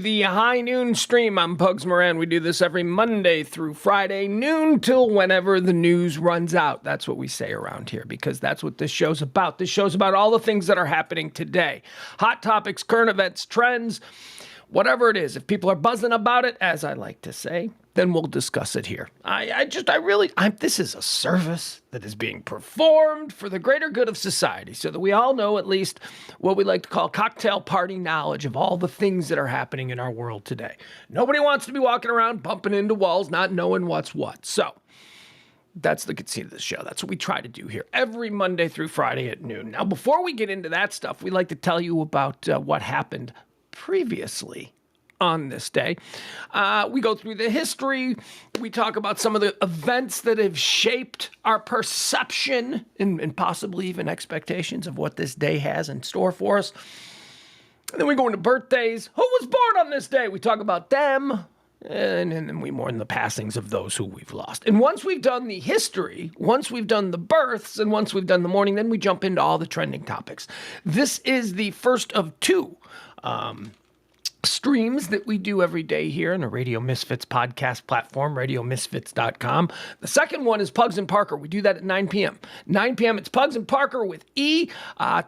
The High Noon Stream. I'm Pugs Moran. We do this every Monday through Friday, noon till whenever the news runs out. That's what we say around here because that's what this show's about. This show's about all the things that are happening today. Hot topics, current events, trends, whatever it is. If people are buzzing about it, as I like to say, then we'll discuss it here. This is a service that is being performed for the greater good of society so that we all know at least what we like to call cocktail party knowledge of all the things that are happening in our world today. Nobody wants to be walking around bumping into walls, not knowing what's what. So that's the conceit of the show. That's what we try to do here every Monday through Friday at noon. Now, before we get into that stuff, we like to tell you about what happened previously on this day. We go through the history. We talk about some of the events that have shaped our perception and possibly even expectations of what this day has in store for us. And then we go into birthdays. Who was born on this day? We talk about them. And then we mourn the passings of those who we've lost. And once we've done the history, once we've done the births, and once we've done the mourning, then we jump into all the trending topics. This is the first of two streams that we do every day here on the Radio Misfits podcast platform, radiomisfits.com. The second one is Pugs and Parker. We do that at 9 p.m. 9 p.m. It's Pugs and Parker with E.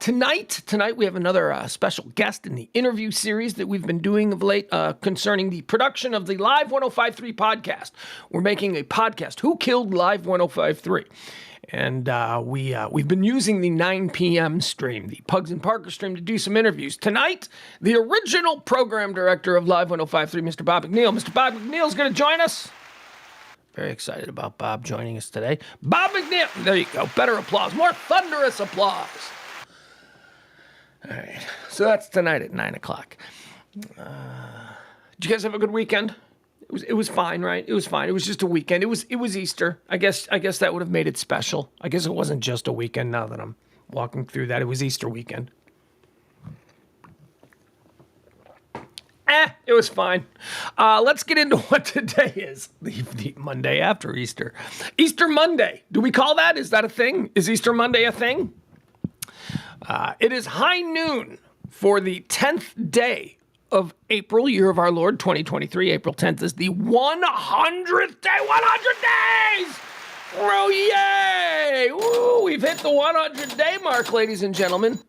Tonight we have another special guest in the interview series that we've been doing of late concerning the production of the Live 105.3 podcast. We're making a podcast, Who Killed Live 105.3? And we've been using the 9 p.m. stream, the Pugs and Parker stream, to do some interviews. Tonight, the original program director of Live 105.3, Mr. Bob McNeil. Mr. Bob McNeil is going to join us. Very excited about Bob joining us today. Bob McNeil. There you go. Better applause. More thunderous applause. All right. So that's tonight at 9 o'clock. Did you guys have a good weekend? It was fine, right? It was fine. It was just a weekend. It was Easter. I guess that would have made it special. I guess it wasn't just a weekend now that I'm walking through that. It was Easter weekend. It was fine. Let's get into what today is. The Monday after Easter. Easter Monday. Do we call that? Is that a thing? Is Easter Monday a thing? It is high noon for the 10th day of April, year of our Lord, 2023. April 10th is the 100th day. 100 days! Oh, yay! Woo, we've hit the 100-day mark, ladies and gentlemen.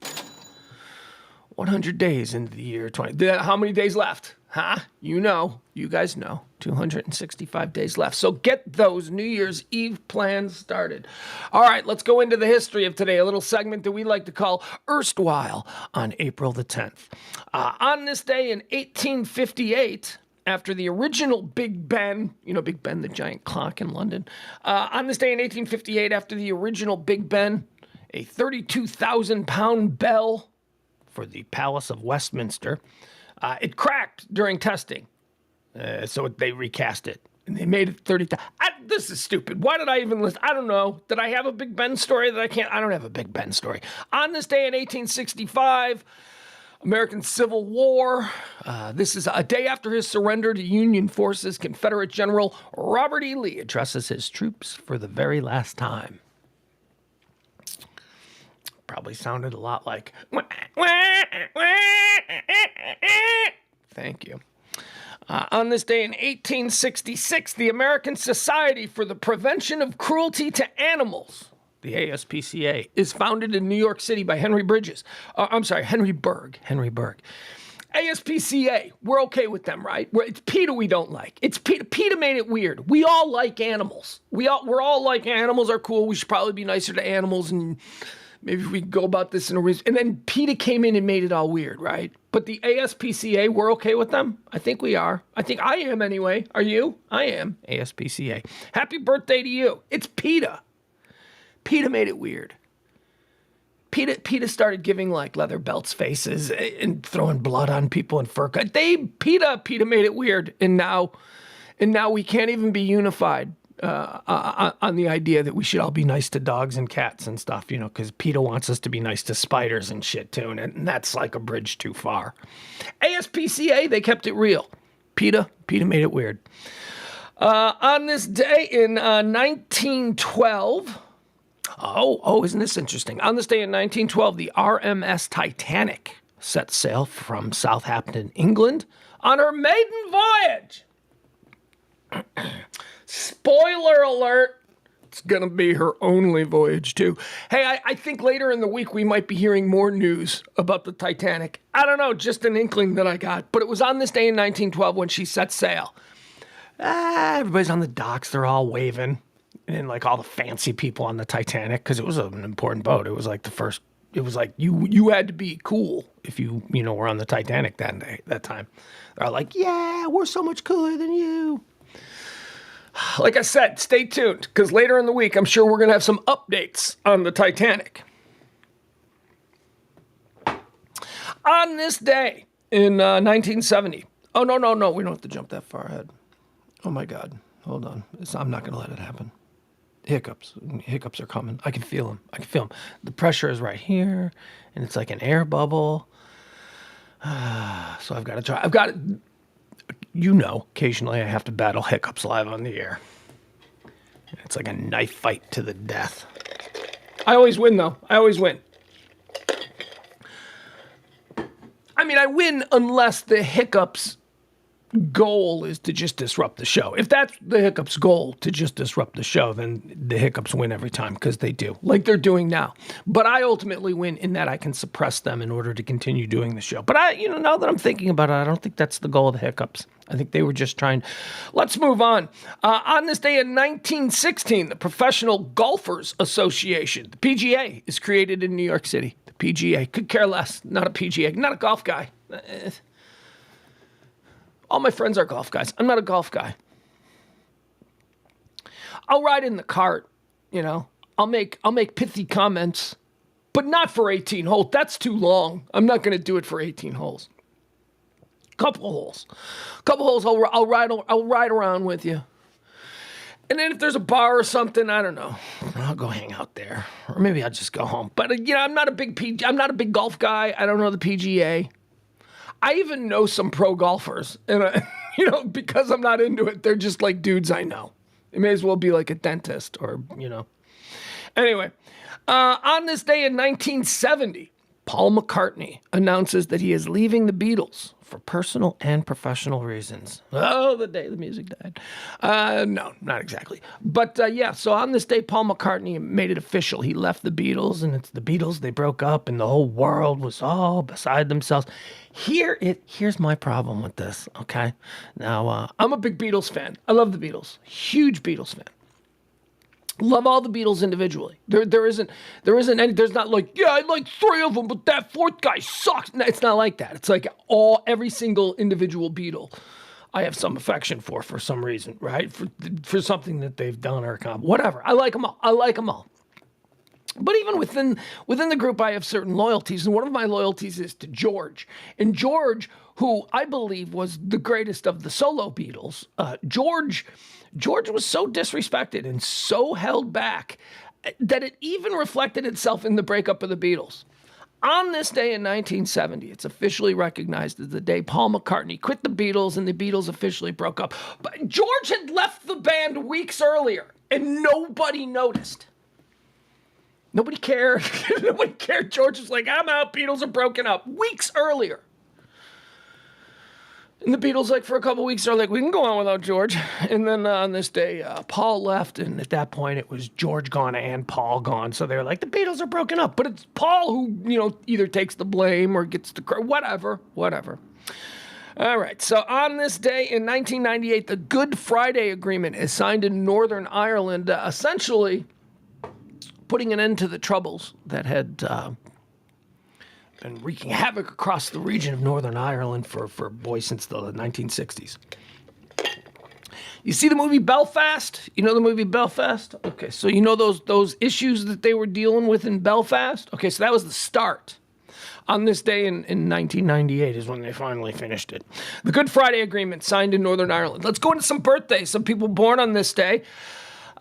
100 days into the year 20. How many days left? Huh? You know. You guys know. 265 days left. So get those New Year's Eve plans started. All right, let's go into the history of today, a little segment that we like to call Erstwhile on April the 10th. On this day in 1858, after the original Big Ben, Big Ben, the giant clock in London. On this day in 1858, after the original Big Ben, a 32,000-pound bell for the Palace of Westminster, it cracked during testing. So they recast it. And they made it 30. This is stupid. Why did I even listen? I don't know. Did I have a Big Ben story that I can't? I don't have a Big Ben story. On this day in 1865, American Civil War. This is a day after his surrender to Union forces. Confederate General Robert E. Lee addresses his troops for the very last time. Probably sounded a lot like... Thank you. On this day in 1866, the American Society for the Prevention of Cruelty to Animals, the ASPCA, is founded in New York City by Henry Berg. Henry Berg. ASPCA, we're okay with them, right? It's PETA we don't like. It's PETA. PETA made it weird. We all like animals. We're all like animals are cool. We should probably be nicer to animals, and maybe we go about this in a reason. And then PETA came in and made it all weird, right? But the ASPCA, we're okay with them? I think we are. I think I am anyway. Are you? I am. ASPCA. Happy birthday to you. It's PETA. PETA made it weird. PETA started giving like leather belts faces and throwing blood on people in fur coats. PETA made it weird. And now we can't even be unified on the idea that we should all be nice to dogs and cats and stuff, because PETA wants us to be nice to spiders and shit too, and that's like a bridge too far. ASPCA, they kept it real. PETA made it weird. On this day in 1912, isn't this interesting? On this day in 1912, the RMS Titanic set sail from Southampton, England, on her maiden voyage. Spoiler alert. It's going to be her only voyage, too. Hey, I think later in the week we might be hearing more news about the Titanic. I don't know, just an inkling that I got. But it was on this day in 1912 when she set sail. Everybody's on the docks. They're all waving. And like all the fancy people on the Titanic, because it was an important boat. It was like the first, it was like you had to be cool if you were on the Titanic that time. They're like, yeah, we're so much cooler than you. Like I said, stay tuned, because later in the week, I'm sure we're going to have some updates on the Titanic. On this day in 1970. Oh, no, we don't have to jump that far ahead. Oh, my God. Hold on. I'm not going to let it happen. Hiccups are coming. I can feel them. The pressure is right here, and it's like an air bubble. So I've got to try. Occasionally I have to battle hiccups live on the air. It's like a knife fight to the death. I always win, though. I mean, I win unless the hiccups' goal is to just disrupt the show. If that's the hiccups' goal, to just disrupt the show, then the hiccups win every time, because they do, like they're doing now. But I ultimately win in that I can suppress them in order to continue doing the show. But now that I'm thinking about it, I don't think that's the goal of the hiccups. I think they were just trying. Let's move on. On this day in 1916, the Professional Golfers Association, the PGA, is created in New York City. The PGA, could care less. Not a PGA, not a golf guy. All my friends are golf guys. I'm not a golf guy. I'll ride in the cart, I'll make pithy comments, but not for 18 holes. That's too long. I'm not going to do it for 18 holes. Couple holes. I'll ride around with you. And then if there's a bar or something, I don't know, I'll go hang out there, or maybe I'll just go home. But I'm not a big golf guy. I don't know the PGA. I even know some pro golfers, and because I'm not into it, they're just like dudes I know. It may as well be like a dentist or. Anyway, on this day in 1970, Paul McCartney announces that he is leaving the Beatles for personal and professional reasons. Oh, the day the music died. No, not exactly. But so on this day, Paul McCartney made it official. He left the Beatles, and it's the Beatles. They broke up, and the whole world was all beside themselves. Here's my problem with this, okay? Now, I'm a big Beatles fan. I love the Beatles. Huge Beatles fan. Love all the Beatles individually. There isn't any, there's not like, yeah, I like 3 of them, but that 4th guy sucks. No, it's not like that. It's like every single individual Beatle I have some affection for some reason, right? For something that they've done or accomplished. Whatever. I like them all. But even within the group, I have certain loyalties, and one of my loyalties is to George. And George, who I believe was the greatest of the solo Beatles, George was so disrespected and so held back that it even reflected itself in the breakup of the Beatles. On this day in 1970, it's officially recognized as the day Paul McCartney quit the Beatles and the Beatles officially broke up. But George had left the band weeks earlier, and nobody noticed. Nobody cared. Nobody cared. George was like, I'm out. Beatles are broken up. Weeks earlier. And the Beatles, for a couple weeks, are like, we can go on without George. And then on this day, Paul left. And at that point, it was George gone and Paul gone. So they're like, the Beatles are broken up. But it's Paul who, either takes the blame or gets the credit. Whatever. All right. So on this day in 1998, the Good Friday Agreement is signed in Northern Ireland, essentially putting an end to the troubles that had been wreaking havoc across the region of Northern Ireland since the 1960s. You see the movie Belfast? You know the movie Belfast? Okay, so you know those issues that they were dealing with in Belfast? Okay, so that was the start. On this day in 1998 is when they finally finished it. The Good Friday Agreement signed in Northern Ireland. Let's go into some birthdays. Some people born on this day.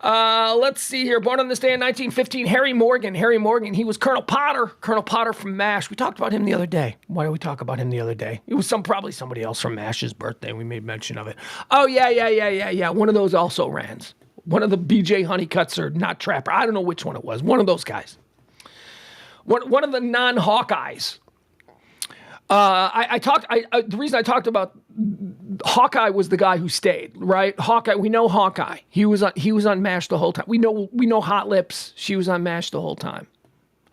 Let's see here. Born on this day in 1915, Harry Morgan. Harry Morgan, he was Colonel Potter from MASH. We talked about him the other day. Why did we talk about him the other day? It was probably somebody else from MASH's birthday. We made mention of it. Oh, yeah. One of those also rans. One of the BJ Honeycuts or not Trapper. I don't know which one it was. One of those guys. One of the non-Hawkeyes. The reason I talked about Hawkeye was the guy who stayed, right? Hawkeye, we know Hawkeye. He was on MASH the whole time. We know Hot Lips. She was on MASH the whole time.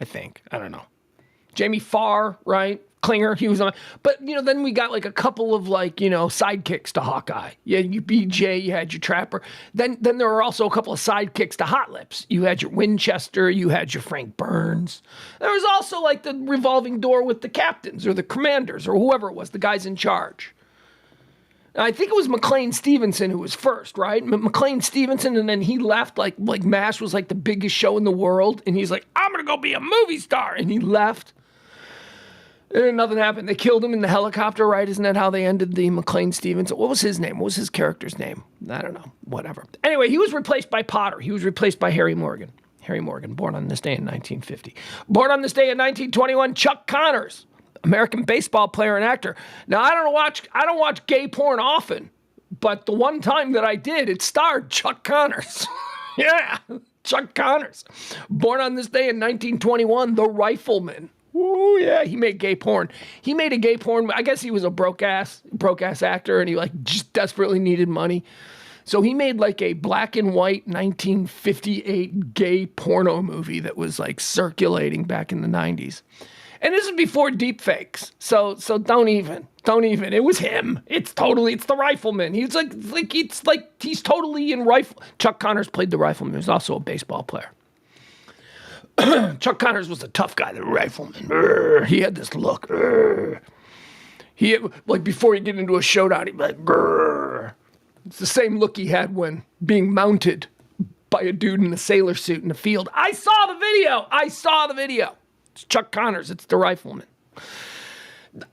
I think. I don't know. Jamie Farr, right? Klinger, he was on. But, then we got like a couple of sidekicks to Hawkeye. Yeah, you BJ, you had your Trapper. Then there were also a couple of sidekicks to Hot Lips. You had your Winchester, you had your Frank Burns. There was also like the revolving door with the captains or the commanders or whoever it was, the guys in charge. And I think it was McLean Stevenson who was first, right? McLean Stevenson, and then he left like MASH was like the biggest show in the world. And he's like, I'm going to go be a movie star. And he left. And nothing happened. They killed him in the helicopter, right? Isn't that how they ended the McLean Stevenson? What was his name? What was his character's name? I don't know. Whatever. Anyway, he was replaced by Potter. He was replaced by Harry Morgan. Harry Morgan, born on this day in 1950. Born on this day in 1921, Chuck Connors, American baseball player and actor. Now, I don't watch gay porn often, but the one time that I did, it starred Chuck Connors. Yeah, Chuck Connors. Born on this day in 1921, The Rifleman. Ooh, yeah, he made gay porn. He made a gay porn. I guess he was a broke ass actor, and he just desperately needed money. So he made like a black and white 1958 gay porno movie that was like circulating back in the 90s. And this is before deep fakes. So don't even. It was him. It's The Rifleman. He's he's totally in rifle. Chuck Connors played the Rifleman. He was also a baseball player. Chuck Connors was a tough guy, the Rifleman. He had this look. He had, before he get into a showdown, he'd be like, grr. It's the same look he had when being mounted by a dude in a sailor suit in the field. I saw the video. It's Chuck Connors. It's the Rifleman.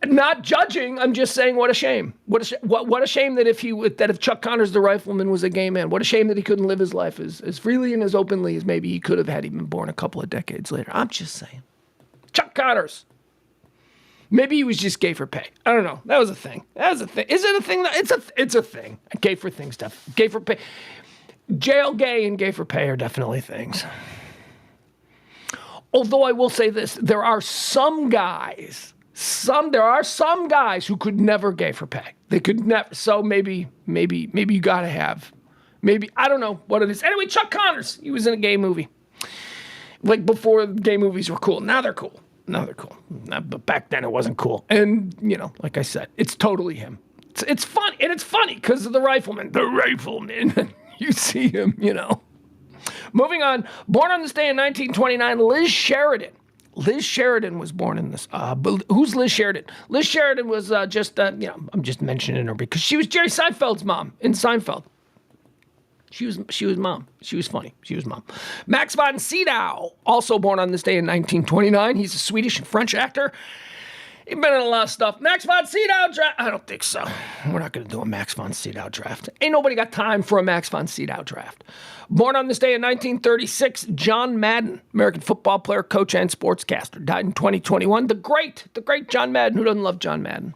Not judging. I'm just saying, what a shame. What a shame that if Chuck Connors, the Rifleman, was a gay man. What a shame that he couldn't live his life as freely and as openly as maybe he could have had he been born a couple of decades later. I'm just saying. Chuck Connors. Maybe he was just gay for pay. I don't know. That was a thing. Is it a thing? It's a thing. Gay for things, stuff. Gay for pay. Jail gay and gay for pay are definitely things. Although I will say this, there are some guys who could never gay for pay. They could never. So maybe you gotta have. Maybe, I don't know what it is. Anyway, Chuck Connors, he was in a gay movie. Like before gay movies were cool. Now they're cool. But back then it wasn't cool. And, like I said, it's totally him. It's fun. And it's funny because of the Rifleman. The Rifleman. You see him, Moving on. Born on this day in 1929, Liz Sheridan. Liz Sheridan was born in this. But who's Liz Sheridan? Liz Sheridan was I'm just mentioning her because she was Jerry Seinfeld's mom in Seinfeld. She was mom. She was funny. She was mom. Max von Sydow, also born on this day in 1929. He's a Swedish and French actor. He's been in a lot of stuff. Max von Sydow draft. I don't think so. We're not going to do a Max von Sydow draft. Ain't nobody got time for a Max von Sydow draft. Born on this day in 1936, John Madden, American football player, coach, and sportscaster. Died in 2021. The great John Madden. Who doesn't love John Madden?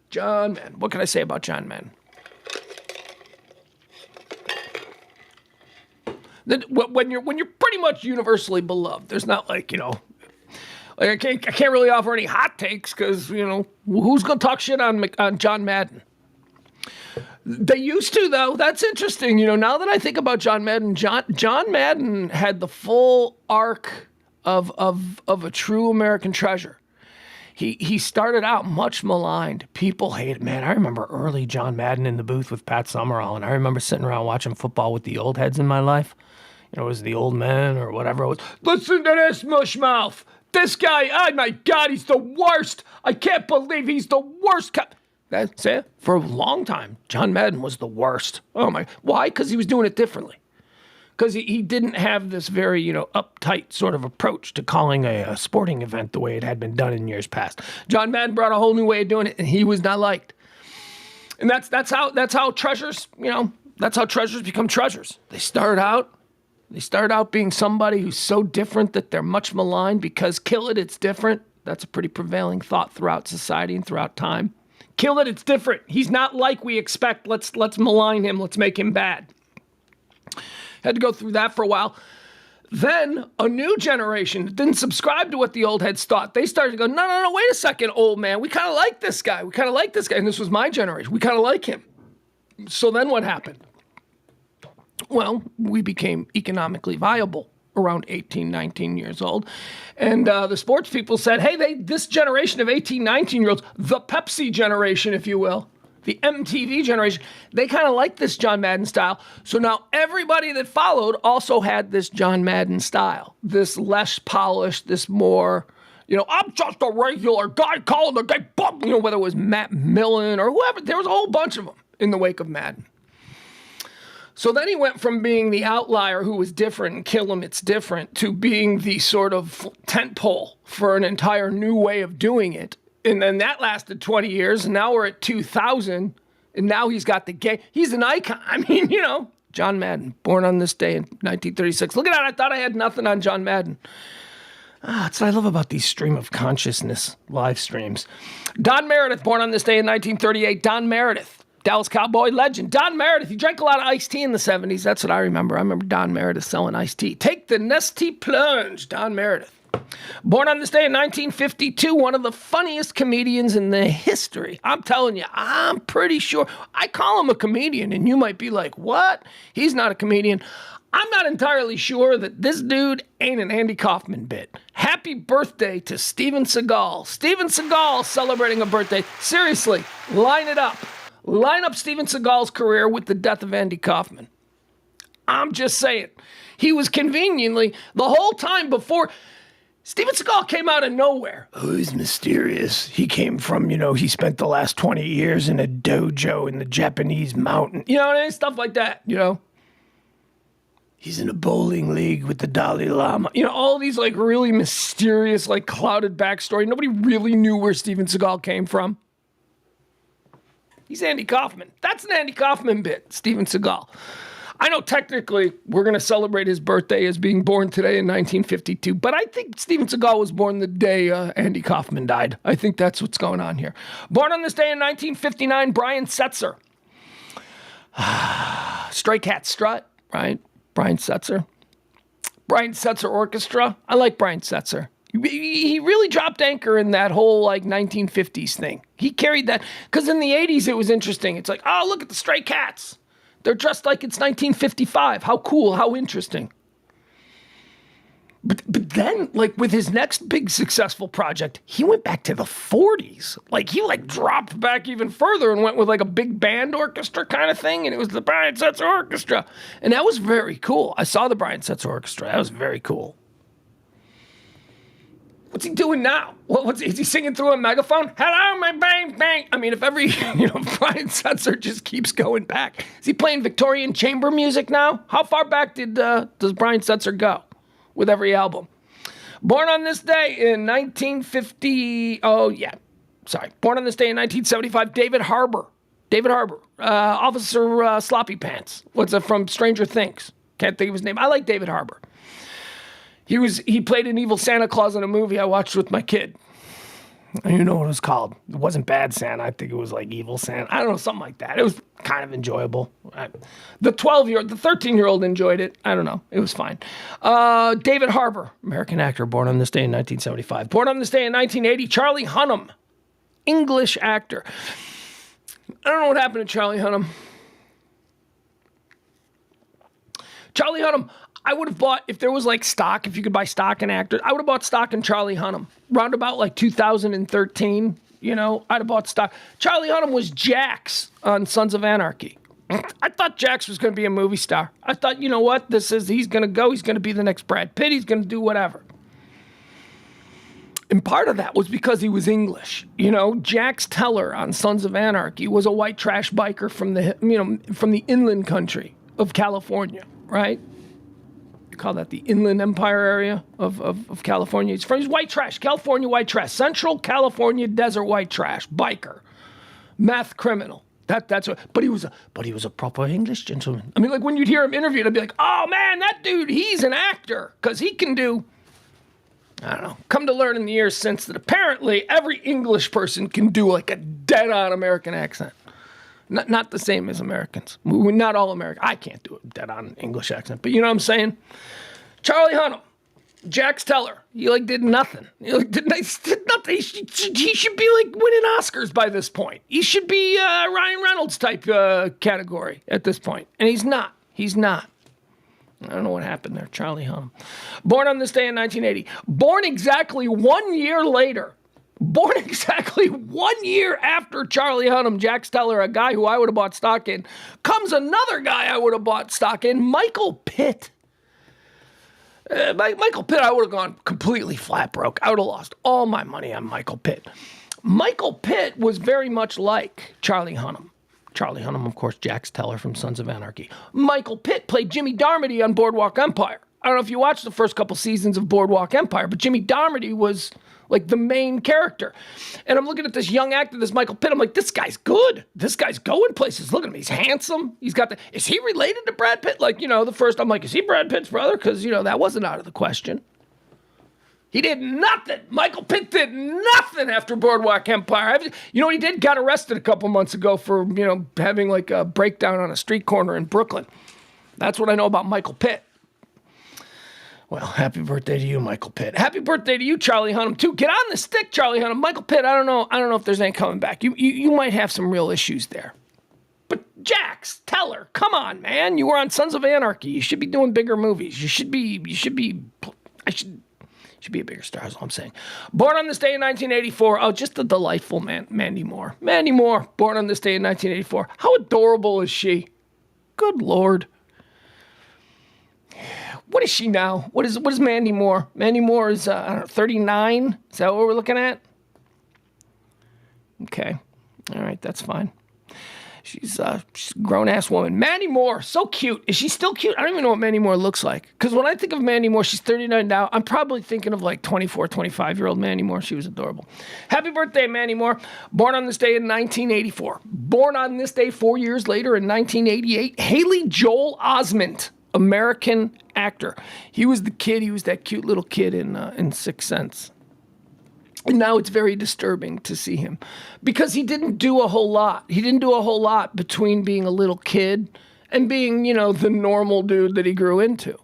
John Madden. What can I say about John Madden? When you're pretty much universally beloved, there's not I can't really offer any hot takes because who's gonna talk shit on John Madden? They used to, though. That's interesting. Now that I think about John Madden, John Madden had the full arc of a true American treasure. He started out much maligned. People hated, man. I remember early John Madden in the booth with Pat Summerall, and I remember sitting around watching football with the old heads in my life. It was the old man or whatever it was. Listen to this, mushmouth. This guy, oh my God, he's the worst. I can't believe he's the worst. That's it. For a long time, John Madden was the worst. Oh my, why? Because he was doing it differently. Because he didn't have this very, uptight sort of approach to calling a sporting event the way it had been done in years past. John Madden brought a whole new way of doing it, and he was not liked. And that's how treasures, that's how treasures become treasures. They start out being somebody who's so different that they're much maligned because kill it, it's different. That's a pretty prevailing thought throughout society and throughout time. Kill it, it's different. He's not like we expect. Let's malign him. Let's make him bad. Had to go through that for a while. Then a new generation didn't subscribe to what the old heads thought. They started to go, no, wait a second, old man. We kind of like this guy. And this was my generation. We kind of like him. So then what happened? Well, we became economically viable around 18, 19 years old. And the sports people said, hey, this generation of 18, 19-year-olds, the Pepsi generation, if you will, the MTV generation, they kind of like this John Madden style. So now everybody that followed also had this John Madden style, this less polished, this more, I'm just a regular guy calling the guy, whether it was Matt Millen or whoever. There was a whole bunch of them in the wake of Madden. So then he went from being the outlier who was different and kill him, it's different, to being the sort of tentpole for an entire new way of doing it. And then that lasted 20 years, and now we're at 2000, and now he's got the game. He's an icon. I mean, John Madden, born on this day in 1936. Look at that. I thought I had nothing on John Madden. That's what I love about these stream of consciousness live streams. Don Meredith, born on this day in 1938. Don Meredith. Dallas Cowboy legend. Don Meredith, he drank a lot of iced tea in the 70s. That's what I remember. I remember Don Meredith selling iced tea. Take the Nestea plunge, Don Meredith. Born on this day in 1952, one of the funniest comedians in the history. I'm telling you, I'm pretty sure. I call him a comedian, and you might be like, what? He's not a comedian. I'm not entirely sure that this dude ain't an Andy Kaufman bit. Happy birthday to Steven Seagal. Steven Seagal celebrating a birthday. Seriously, line it up. Line up Steven Seagal's career with the death of Andy Kaufman. I'm just saying. He was conveniently, the whole time before, Steven Seagal came out of nowhere. Oh, he's mysterious. He came from, he spent the last 20 years in a dojo in the Japanese mountain. Stuff like that, He's in a bowling league with the Dalai Lama. All these really mysterious, clouded backstory. Nobody really knew where Steven Seagal came from. He's Andy Kaufman. That's an Andy Kaufman bit, Steven Seagal. I know technically we're going to celebrate his birthday as being born today in 1952, but I think Steven Seagal was born the day Andy Kaufman died. I think that's what's going on here. Born on this day in 1959, Brian Setzer. Stray Cat Strut, right? Brian Setzer. Brian Setzer Orchestra. I like Brian Setzer. He really dropped anchor in that whole 1950s thing. He carried that, because in the 80s it was interesting. It's like, oh, look at the Stray Cats. They're dressed like it's 1955. How cool, how interesting. But then, with his next big successful project, he went back to the 40s. He dropped back even further and went with a big band orchestra kind of thing, and it was the Brian Setzer Orchestra. And that was very cool. I saw the Brian Setzer Orchestra. That was very cool. What's he doing now? Is he singing through a megaphone? Hello, my bang, bang. I mean, if every, Brian Setzer just keeps going back. Is he playing Victorian chamber music now? How far back does Brian Setzer go with every album? Born on this day in 1950, Born on this day in 1975, David Harbour. Officer Sloppy Pants. From Stranger Things. Can't think of his name. I like David Harbour. He played an evil Santa Claus in a movie I watched with my kid. You know what it was called. It wasn't Bad Santa. I think it was Evil Santa. I don't know, something like that. It was kind of enjoyable. The 13-year-old enjoyed it. I don't know. It was fine. David Harbour, American actor, born on this day in 1975. Born on this day in 1980, Charlie Hunnam, English actor. I don't know what happened to Charlie Hunnam. Charlie Hunnam, I would have bought, if there was stock, if you could buy stock in actors, I would have bought stock in Charlie Hunnam. Round about 2013, I'd have bought stock. Charlie Hunnam was Jax on Sons of Anarchy. I thought Jax was going to be a movie star. I thought, you know what, he's going to be the next Brad Pitt, he's going to do whatever. And part of that was because he was English. Jax Teller on Sons of Anarchy was a white trash biker from the inland country of California, right? Call that the Inland Empire area of California. He's white trash, California white trash, Central California desert white trash, biker, meth criminal. That's what. But he was a proper English gentleman. I mean, when you'd hear him interviewed, I'd be like, oh man, that dude, he's an actor because he can do. I don't know. Come to learn in the years since that apparently every English person can do a dead-on American accent. Not the same as Americans. We're not all American. I can't do a dead-on English accent, but you know what I'm saying? Charlie Hunnam, Jax Teller, he did nothing. He did nothing. He should be winning Oscars by this point. He should be Ryan Reynolds type category at this point, and he's not. He's not. I don't know what happened there. Charlie Hunnam, born on this day in 1980, born exactly 1 year later. Born exactly 1 year after Charlie Hunnam, Jax Teller, a guy who I would have bought stock in, comes another guy I would have bought stock in, Michael Pitt. Michael Pitt, I would have gone completely flat broke. I would have lost all my money on Michael Pitt. Michael Pitt was very much like Charlie Hunnam. Charlie Hunnam, of course, Jax Teller from Sons of Anarchy. Michael Pitt played Jimmy Darmody on Boardwalk Empire. I don't know if you watched the first couple seasons of Boardwalk Empire, but Jimmy Darmody was the main character. And I'm looking at this young actor, this Michael Pitt. I'm like, this guy's good. This guy's going places. Look at him. He's handsome. Is he related to Brad Pitt? The first, I'm like, is he Brad Pitt's brother? Because, that wasn't out of the question. He did nothing. Michael Pitt did nothing after Boardwalk Empire. You know what he did? Got arrested a couple months ago for, having a breakdown on a street corner in Brooklyn. That's what I know about Michael Pitt. Well, happy birthday to you, Michael Pitt. Happy birthday to you, Charlie Hunnam, too. Get on the stick, Charlie Hunnam. Michael Pitt, I don't know if there's any coming back. You might have some real issues there. But Jax Teller, come on, man. You were on Sons of Anarchy. You should be doing bigger movies. You should be a bigger star, is all I'm saying. Born on this day in 1984. Oh, just a delightful man, Mandy Moore. Mandy Moore, born on this day in 1984. How adorable is she? Good Lord. What is she now? What is Mandy Moore? Mandy Moore is, 39? Is that what we're looking at? Okay. All right, that's fine. She's a grown-ass woman. Mandy Moore, so cute. Is she still cute? I don't even know what Mandy Moore looks like. Because when I think of Mandy Moore, she's 39 now. I'm probably thinking of 24, 25-year-old Mandy Moore. She was adorable. Happy birthday, Mandy Moore. Born on this day in 1984. Born on this day 4 years later in 1988, Haley Joel Osment. American actor. He was the kid. He was that cute little kid in Sixth Sense. And now it's very disturbing to see him because he didn't do a whole lot. He didn't do a whole lot between being a little kid and being, the normal dude that he grew into.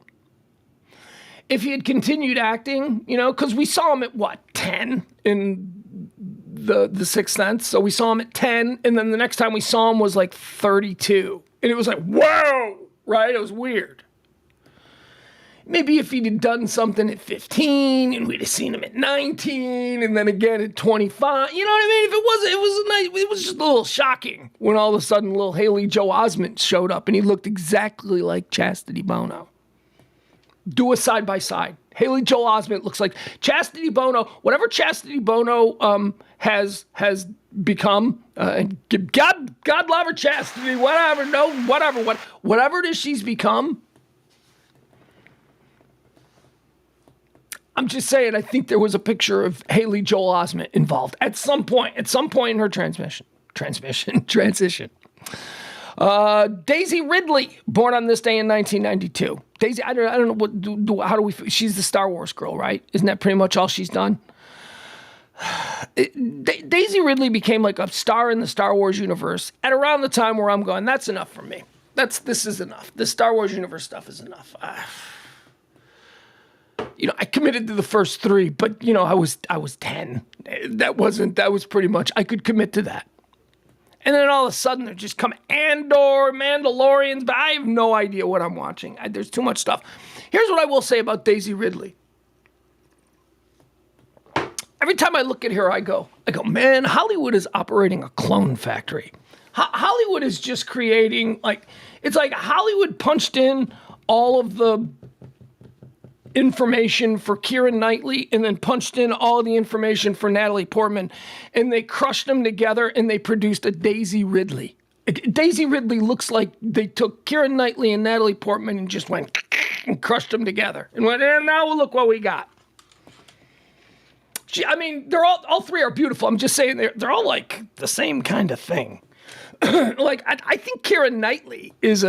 If he had continued acting, because we saw him at 10 in the Sixth Sense. So we saw him at 10, and then the next time we saw him was 32. And it was whoa! Right? It was weird. Maybe if he'd have done something at 15 and we'd have seen him at 19 and then again at 25. You know what I mean? If it was just a little shocking when all of a sudden little Haley Joel Osment showed up and he looked exactly like Chastity Bono. Do a side by side. Haley Joel Osment looks like Chastity Bono. Whatever Chastity Bono has become, God love her, Chastity, whatever it is she's become. I'm just saying, I think there was a picture of Haley Joel Osment involved at some point in her transition. Daisy Ridley, born on this day in 1992. Daisy, I don't know how do we, she's the Star Wars girl, right? Isn't that pretty much all she's done? Daisy Ridley became a star in the Star Wars universe at around the time where I'm going, that's enough for me. This is enough. The Star Wars universe stuff is enough. I committed to the first 3, but I was 10. That was pretty much, I could commit to that. And then all of a sudden, there just come Andor, Mandalorians, but I have no idea what I'm watching. There's too much stuff. Here's what I will say about Daisy Ridley. Every time I look at her, I go, man, Hollywood is operating a clone factory. Hollywood is just creating, it's like Hollywood punched in all of the information for Keira Knightley and then punched in all the information for Natalie Portman, and they crushed them together and they produced a Daisy Ridley. Daisy Ridley looks like they took Keira Knightley and Natalie Portman and just went and crushed them together and went, and now look what we got. They're all 3 are beautiful. I'm just saying they're all the same kind of thing. I think Keira Knightley is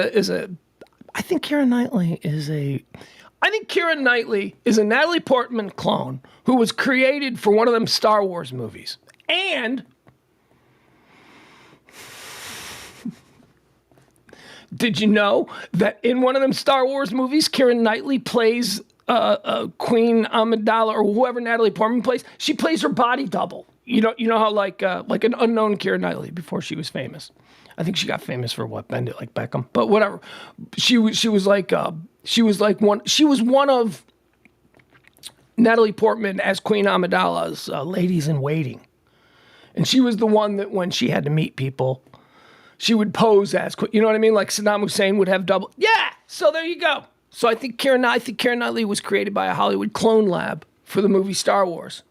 a Natalie Portman clone who was created for one of them Star Wars movies. And did you know that in one of them Star Wars movies, Keira Knightley plays Queen Amidala or whoever Natalie Portman plays, she plays her body double. You know how like an unknown Keira Knightley before she was famous. I think she got famous for what, Bend It Like Beckham, but whatever. She was one of Natalie Portman as Queen Amidala's ladies in waiting, and she was the one that when she had to meet people, she would pose as, you know what I mean? Like Saddam Hussein would have double. Yeah. So there you go. So I think Keira Knightley was created by a Hollywood clone lab for the movie Star Wars,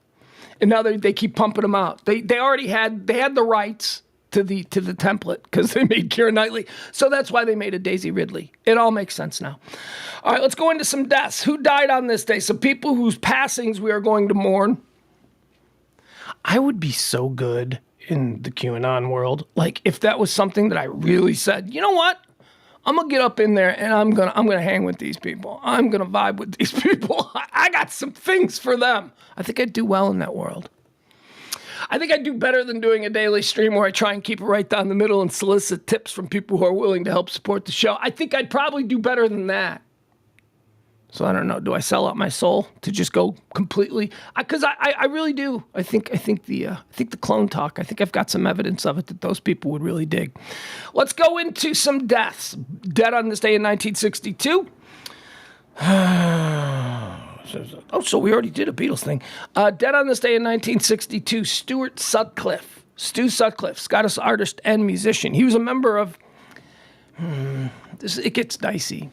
and now they keep pumping them out. They already had the rights to the template because they made Keira Knightley. So that's why they made a Daisy Ridley. It all makes sense now. All right, let's go into some deaths. Who died on this day? Some people whose passings we are going to mourn. I would be so good in the QAnon world. Like if that was something that I really said, you know what? I'm gonna get up in there and I'm gonna hang with these people. I'm gonna vibe with these people. I got some things for them. I think I'd do well in that world. I think I do better than doing a daily stream where I try and keep it right down the middle and solicit tips from people who are willing to help support the show. I think I'd probably do better than that. So I don't know. Do I sell out my soul to just go completely? Because I really do. I think the clone talk. I think I've got some evidence of it that those people would really dig. Let's go into some deaths. Dead on this day in 1962. Oh, so we already did a Beatles thing. Dead on this day in 1962, Stuart Sutcliffe. Stu Sutcliffe, Scottish artist and musician. He was a member of... it gets dicey.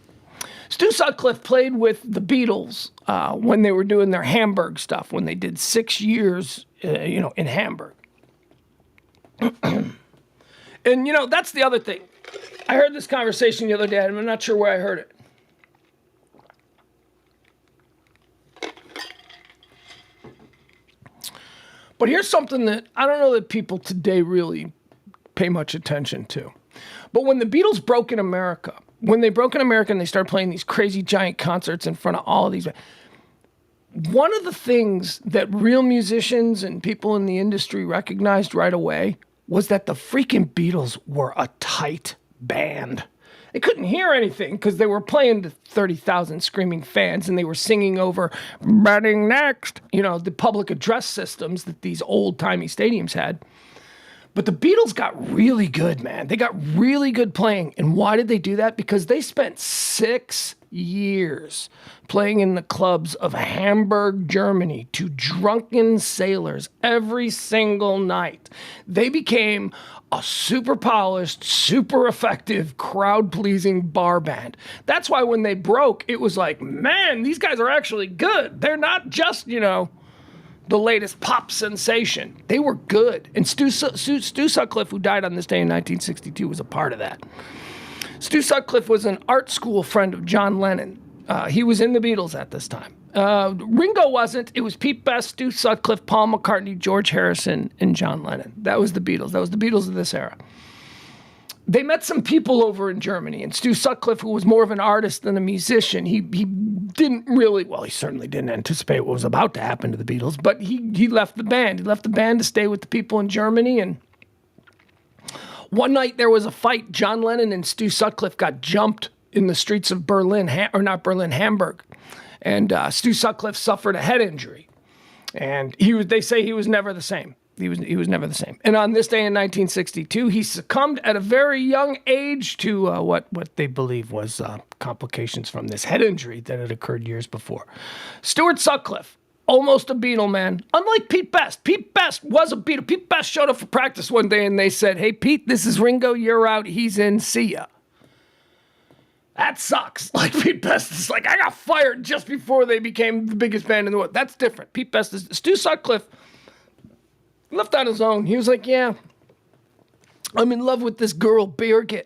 Stu Sutcliffe played with the Beatles when they were doing their Hamburg stuff, when they did 6 years, in Hamburg. And, that's the other thing. I heard this conversation the other day, and I'm not sure where I heard it. But here's something that I don't know that people today really pay much attention to. But when the Beatles broke in America, and they started playing these crazy giant concerts in front of all of these, one of the things that real musicians and people in the industry recognized right away was that the freaking Beatles were a tight band. They couldn't hear anything because they were playing to 30,000 screaming fans and they were singing over "Batting Next," the public address systems that these old-timey stadiums had. But the Beatles got really good, man. They got really good playing. And why did they do that? Because they spent 6 years playing in the clubs of Hamburg, Germany, to drunken sailors every single night. They became a super polished, super effective, crowd-pleasing bar band. That's why when they broke, it was like, man, these guys are actually good. They're not just, the latest pop sensation. They were good. And Stu Sutcliffe, who died on this day in 1962, was a part of that. Stu Sutcliffe was an art school friend of John Lennon. He was in the Beatles at this time. Ringo wasn't. It was Pete Best, Stu Sutcliffe, Paul McCartney, George Harrison, and John Lennon. That was the Beatles. That was the Beatles of this era. They met some people over in Germany, and Stu Sutcliffe, who was more of an artist than a musician, he didn't really, he certainly didn't anticipate what was about to happen to the Beatles, but he left the band. He left the band to stay with the people in Germany, and one night there was a fight. John Lennon and Stu Sutcliffe got jumped in the streets of Hamburg. And Stu Sutcliffe suffered a head injury. And they say he was never the same. He was never the same. And on this day in 1962, he succumbed at a very young age to what they believe was complications from this head injury that had occurred years before. Stuart Sutcliffe, almost a Beatle, man. Unlike Pete Best. Pete Best was a Beatle. Pete Best showed up for practice one day and they said, "Hey, Pete, this is Ringo. You're out. He's in. See ya." That sucks. Like Pete Best is like, I got fired just before they became the biggest band in the world. That's different. Pete Best is... Stu Sutcliffe left on his own. He was like, yeah, I'm in love with this girl, Birgit.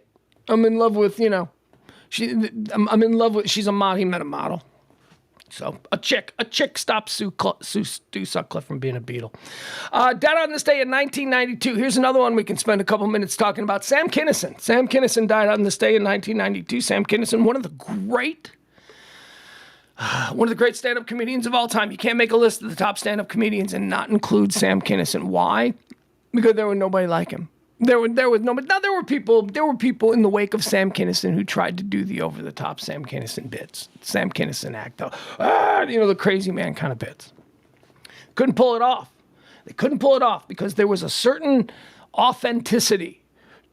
I'm in love with, I'm in love with... She's a model. He met a model. So a chick stopped Stu Sutcliffe from being a Beatle. Dead on this day in 1992. Here's another one we can spend a couple minutes talking about. Sam Kinison. Sam Kinison died on this day in 1992. Sam Kinison, one of the great stand-up comedians of all time. You can't make a list of the top stand-up comedians and not include Sam Kinison. Why? Because there was nobody like him. There was no, but now there were people in the wake of Sam Kinison who tried to do the over the top Sam Kinison bits, Sam Kinison act, the crazy man kind of bits. Couldn't pull it off. They couldn't pull it off because there was a certain authenticity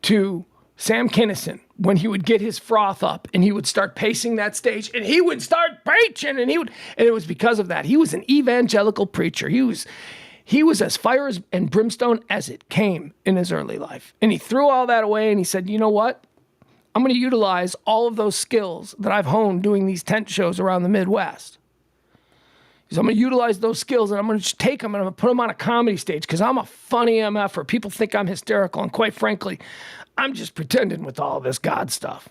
to Sam Kinison when he would get his froth up and he would start pacing that stage and he would start preaching and it was because of that. He was an evangelical preacher. He was as fire and brimstone as it came in his early life. And he threw all that away and he said, you know what? I'm going to utilize all of those skills that I've honed doing these tent shows around the Midwest. So I'm going to utilize those skills and I'm going to take them and I'm going to put them on a comedy stage because I'm a funny MFer. People think I'm hysterical. And quite frankly, I'm just pretending with all this God stuff.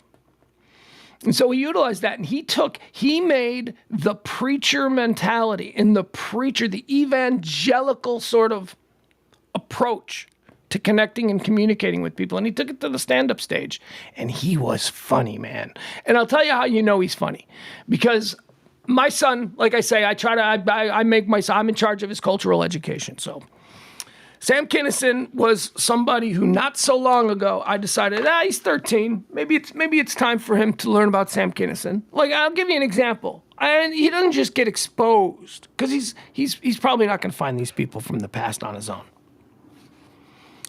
And so he utilized that and he made the preacher mentality and the evangelical sort of approach to connecting and communicating with people. And he took it to the stand-up stage and he was funny, man. And I'll tell you how you know he's funny because my son, like I say, I'm in charge of his cultural education. So Sam Kinison was somebody who not so long ago I decided, he's 13. Maybe it's time for him to learn about Sam Kinison. Like, I'll give you an example. And he doesn't just get exposed because he's probably not going to find these people from the past on his own.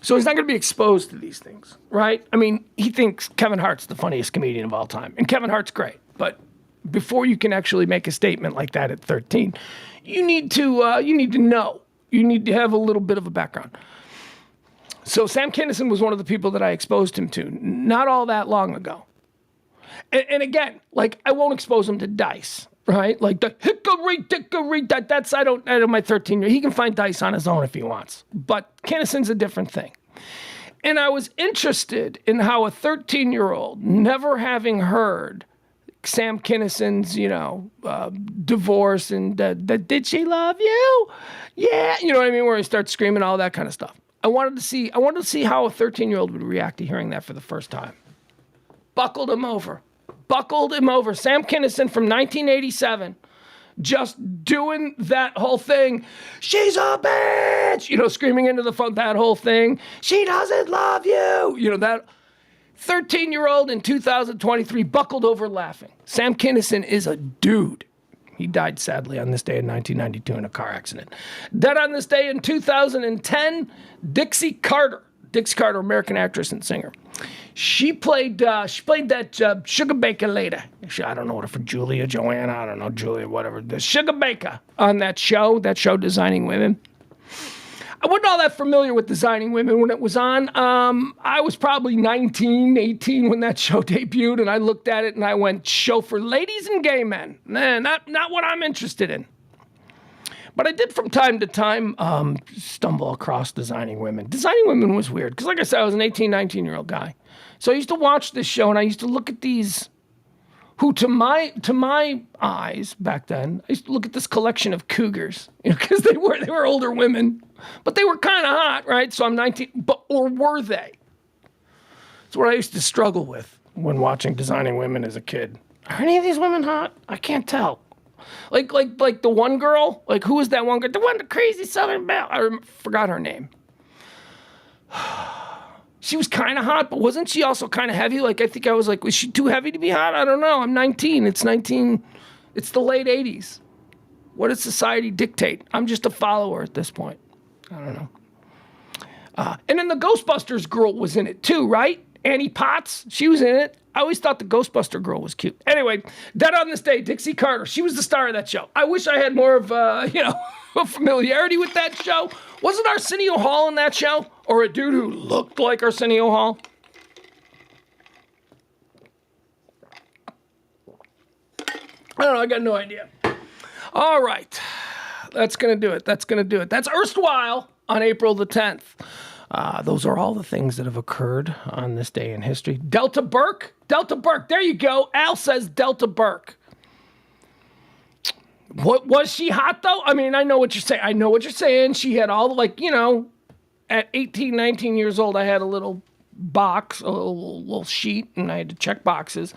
So he's not going to be exposed to these things, right? I mean, he thinks Kevin Hart's the funniest comedian of all time, and Kevin Hart's great. But before you can actually make a statement like that at 13, you need to know. You need to have a little bit of a background. So Sam Kinison was one of the people that I exposed him to not all that long ago. And again, like, I won't expose him to Dice, right? Like the hickory, that's, I don't my 13-year. He can find Dice on his own if he wants. But Kinison's a different thing. And I was interested in how a 13-year-old, never having heard Sam Kinison's, divorce and did she love you? Yeah, you know what I mean? Where he starts screaming, all that kind of stuff. I wanted to see how a 13-year-old would react to hearing that for the first time. Buckled him over. Sam Kinison from 1987, just doing that whole thing. She's a bitch, screaming into the phone, that whole thing. She doesn't love you. That 13-year-old in 2023 buckled over laughing. Sam Kinison is a dude. He died sadly on this day in 1992 in a car accident. Dead on this day in 2010, Dixie Carter, American actress and singer. She played that Sugar Baker lady. I don't know what for Julia, Joanna, I don't know, Julia, whatever. The Sugar Baker on that show Designing Women. I wasn't all that familiar with Designing Women when it was on. I was probably 19, 18 when that show debuted, and I looked at it and I went, show for ladies and gay men. Nah, not what I'm interested in. But I did from time to time stumble across Designing Women. Designing Women was weird, because like I said, I was an 18, 19-year-old guy. So I used to watch this show, and I used to look at these, who to my eyes back then, I used to look at this collection of cougars, because they were older women, but they were kind of hot, right? So I'm 19, or were they? That's what I used to struggle with when watching Designing Women as a kid. Are any of these women hot? I can't tell. Like the one girl, like who was that one girl? The crazy Southern Belle. I forgot her name. She was kind of hot, but wasn't she also kind of heavy? Like, I think I was like, was she too heavy to be hot? I don't know. I'm 19. It's the late 80s. What does society dictate? I'm just a follower at this point. I don't know. And then the Ghostbusters girl was in it too, right? Annie Potts, she was in it. I always thought the Ghostbuster girl was cute. Anyway, Dead on This Day, Dixie Carter. She was the star of that show. I wish I had more of, a familiarity with that show. Wasn't Arsenio Hall in that show? Or a dude who looked like Arsenio Hall? I don't know. I got no idea. All right. That's going to do it. That's Erstwhile on April the 10th. Those are all the things that have occurred on this day in history. Delta Burke. There you go. Al says Delta Burke. What was she hot though? I mean, I know what you're saying. She had all the, at 18, 19 years old, I had a little box, a little sheet, and I had to check boxes.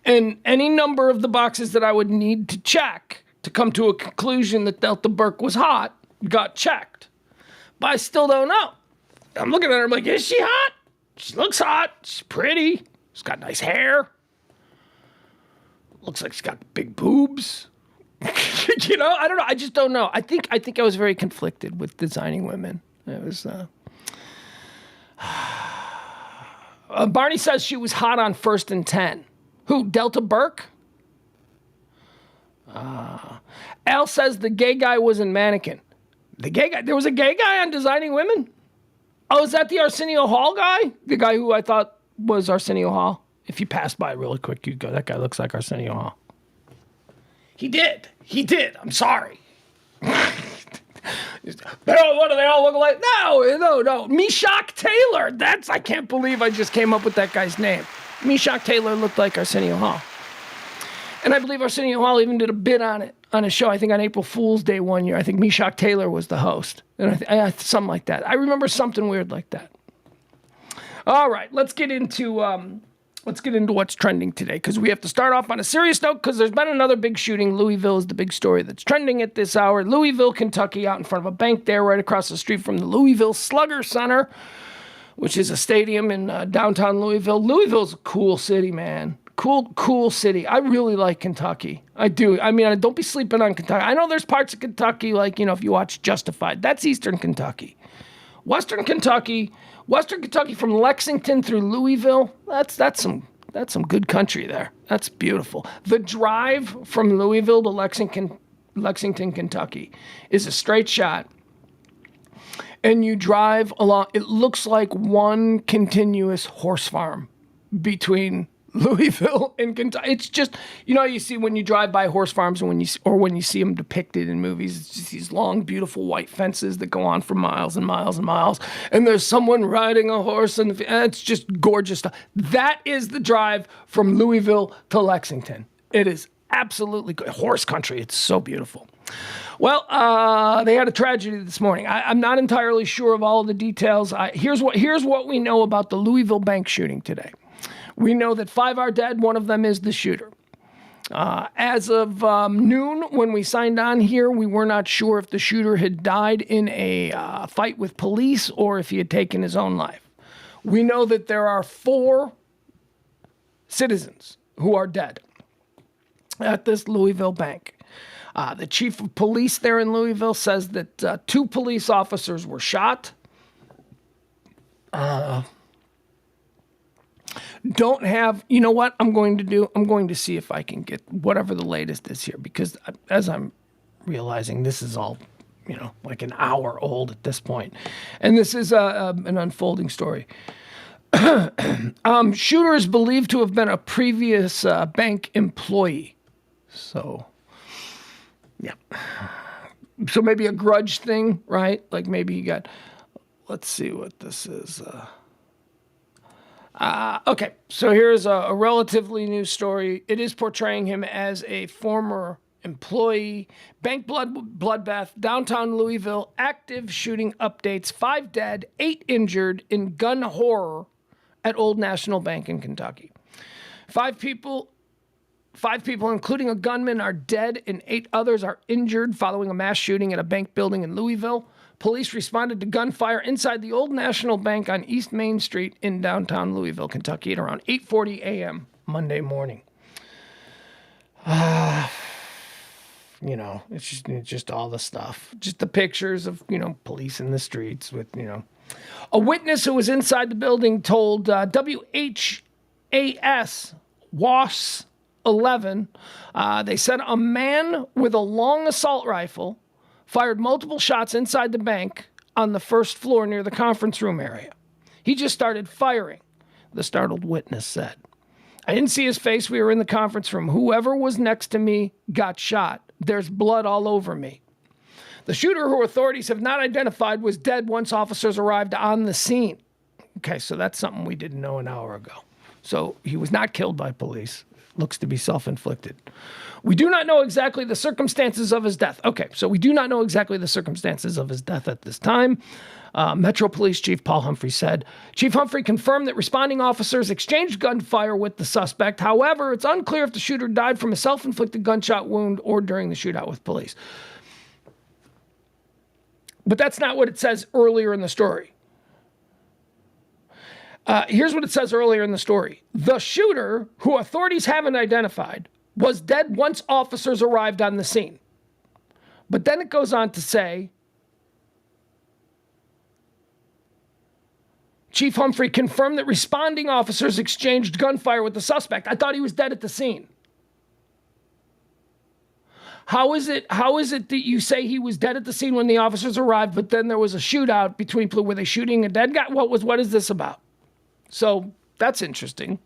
And any number of the boxes that I would need to check to come to a conclusion that Delta Burke was hot got checked. But I still don't know. I'm looking at her, I'm like, is she hot? She looks hot. She's pretty. She's got nice hair. Looks like she's got big boobs. You know, I don't know. I just don't know. I think I was very conflicted with designing women. It was. Barney says she was hot on First and 10. Who? Delta Burke? Al says the gay guy was in Mannequin. The gay guy? There was a gay guy on Designing Women? Oh, is that the Arsenio Hall guy? The guy who I thought was Arsenio Hall? If you pass by really quick, you'd go, that guy looks like Arsenio Hall. He did. I'm sorry. What do they all look like? No. Meshack Taylor. I can't believe I just came up with that guy's name. Meshack Taylor looked like Arsenio Hall. And I believe Arsenio Hall even did a bit on it, on a show, I think on April Fool's Day one year. I think Meshack Taylor was the host. And something like that. I remember something weird like that. All right, let's get into what's trending today, because we have to start off on a serious note, because there's been another big shooting. Louisville is the big story that's trending at this hour. Louisville, Kentucky, out in front of a bank there, right across the street from the Louisville Slugger Center, which is a stadium in downtown Louisville. Louisville's a cool city, man. Cool city. I really like Kentucky. I do. I mean, don't be sleeping on Kentucky. I know there's parts of Kentucky, like, you know, if you watch Justified, that's Eastern Kentucky. Western Kentucky from Lexington through Louisville, that's some good country there. That's beautiful. The drive from Louisville to Lexington, Kentucky is a straight shot. And you drive along, it looks like one continuous horse farm between Louisville and Kentucky. It's just, you know, you see when you drive by horse farms and when you see them depicted in movies, it's just these long, beautiful white fences that go on for miles and miles and miles. And there's someone riding a horse and it's just gorgeous stuff. That is the drive from Louisville to Lexington. It is absolutely good. Horse country. It's so beautiful. Well, they had a tragedy this morning. I'm not entirely sure of all of the details. Here's what we know about the Louisville bank shooting today. We know that 5 are dead. One of them is the shooter. As of noon, when we signed on here, we were not sure if the shooter had died in a fight with police or if he had taken his own life. We know that there are 4 citizens who are dead at this Louisville bank. The chief of police there in Louisville says that 2 police officers were shot. Don't have, you know what I'm going to do? I'm going to see if I can get whatever the latest is here, because as I'm realizing, this is all, you know, like an hour old at this point. And this is an unfolding story. Shooter is believed to have been a previous bank employee. So, yeah. So maybe a grudge thing, right? Like maybe he got, let's see what this is. Okay, so here's a relatively new story. It is portraying him as a former employee. Bank bloodbath, downtown Louisville, active shooting updates, 5 dead, 8 injured in gun horror at Old National Bank in Kentucky. 5 people, including a gunman, are dead and 8 others are injured following a mass shooting at a bank building in Louisville. Police responded to gunfire inside the Old National Bank on East Main Street in downtown Louisville, Kentucky at around 8:40 a.m. Monday morning. You know, it's just all the stuff. Just the pictures of, you know, police in the streets with, you know. A witness who was inside the building told WHAS WAS 11, they said a man with a long assault rifle fired multiple shots inside the bank on the first floor near the conference room area. He just started firing, the startled witness said. I didn't see his face. We were in the conference room. Whoever was next to me got shot. There's blood all over me. The shooter, who authorities have not identified, was dead once officers arrived on the scene. Okay, so that's something we didn't know an hour ago. So he was not killed by police. Looks to be self-inflicted. We do not know exactly the circumstances of his death. Okay, so we do not know exactly the circumstances of his death at this time. Metro Police Chief Paul Humphrey said. Chief Humphrey confirmed that responding officers exchanged gunfire with the suspect. However, it's unclear if the shooter died from a self-inflicted gunshot wound or during the shootout with police. But that's not what it says earlier in the story. Here's what it says earlier in the story. The shooter, who authorities haven't identified, was dead once officers arrived on the scene. But then it goes on to say, Chief Humphrey confirmed that responding officers exchanged gunfire with the suspect. I thought he was dead at the scene. How is it that you say he was dead at the scene when the officers arrived, but then there was a shootout between, were they shooting a dead guy? What is this about? So that's interesting.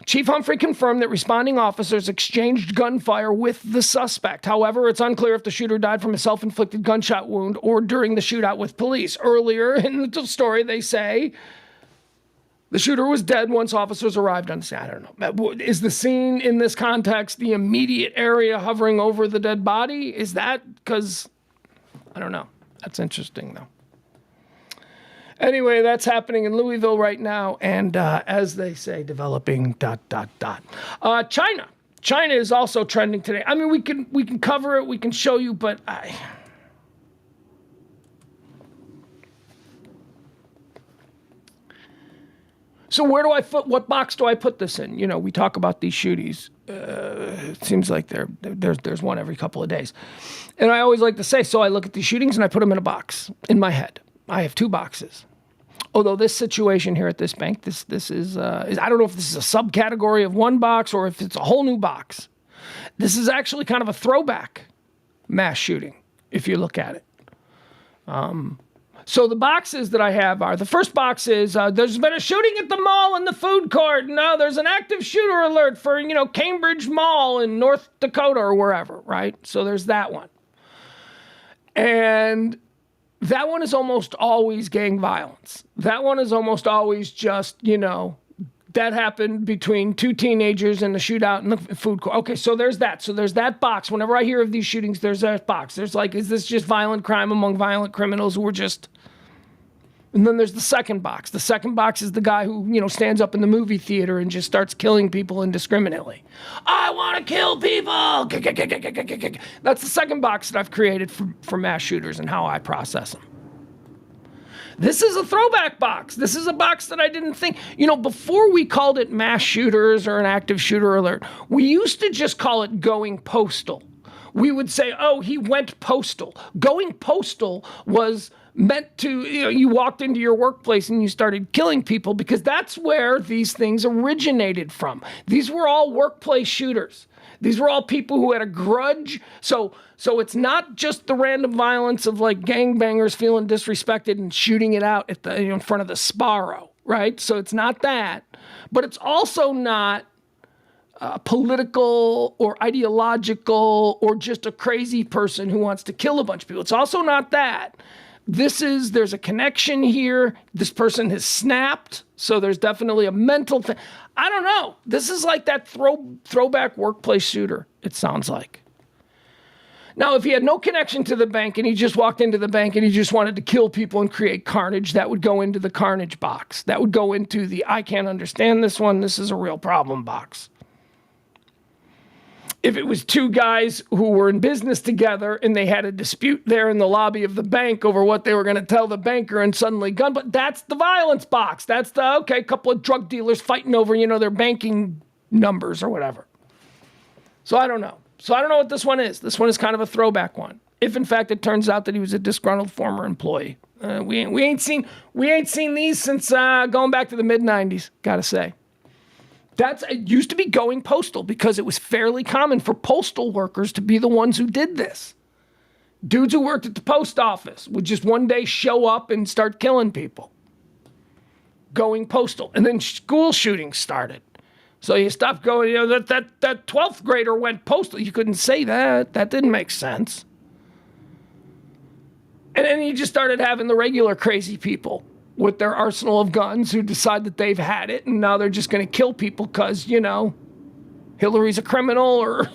Chief Humphrey confirmed that responding officers exchanged gunfire with the suspect. However, it's unclear if the shooter died from a self-inflicted gunshot wound or during the shootout with police. Earlier in the story, they say the shooter was dead once officers arrived on the scene. I don't know. Is the scene in this context the immediate area hovering over the dead body? Is that because, I don't know. That's interesting, though. Anyway, that's happening in Louisville right now, and as they say, developing ... China. China is also trending today. I mean, we can cover it, we can show you, but So where do I put, what box do I put this in? You know, we talk about these shooties. It seems like there's one every couple of days. And I always like to say, so I look at these shootings and I put them in a box in my head. I have two boxes. Although this situation here at this bank, this is I don't know if this is a subcategory of one box or if it's a whole new box. This is actually kind of a throwback mass shooting, if you look at it. So the boxes that I have are, the first box is, there's been a shooting at the mall in the food court. No, there's an active shooter alert for, Cambridge Mall in North Dakota or wherever, right? So there's that one. And that one is almost always gang violence. That one is almost always just, that happened between two teenagers in the shootout in the food court. Okay, so there's that. So there's that box. Whenever I hear of these shootings, there's that box. There's like, is this just violent crime among violent criminals who are just... And then there's the second box. The second box is the guy who, stands up in the movie theater and just starts killing people indiscriminately. I want to kill people! That's the second box that I've created for mass shooters and how I process them. This is a throwback box. This is a box that I didn't think... before we called it mass shooters or an active shooter alert, we used to just call it going postal. We would say, oh, he went postal. Going postal was... meant to, you walked into your workplace and you started killing people because that's where these things originated from. These were all workplace shooters. These were all people who had a grudge. So it's not just the random violence of like gangbangers feeling disrespected and shooting it out at the in front of the Sparrow, right? So it's not that, but it's also not political or ideological or just a crazy person who wants to kill a bunch of people. It's also not that. There's a connection here. This person has snapped, so there's definitely a mental thing. I don't know. This is like that throwback workplace shooter, it sounds like. Now, if he had no connection to the bank and he just walked into the bank and he just wanted to kill people and create carnage, that would go into the carnage box. That would go into the I can't understand this one, this is a real problem box. If it was two guys who were in business together and they had a dispute there in the lobby of the bank over what they were going to tell the banker and suddenly but that's the violence box. That's the, couple of drug dealers fighting over, their banking numbers or whatever. So I don't know. So I don't know what this one is. This one is kind of a throwback one. If in fact it turns out that he was a disgruntled former employee. We ain't seen these since going back to the mid-90s, gotta say. It used to be going postal because it was fairly common for postal workers to be the ones who did this. Dudes who worked at the post office would just one day show up and start killing people. Going postal. And then school shootings started. So you stopped going, that 12th grader went postal. You couldn't say that. That didn't make sense. And then you just started having the regular crazy people with their arsenal of guns who decide that they've had it and now they're just going to kill people because, Hillary's a criminal or,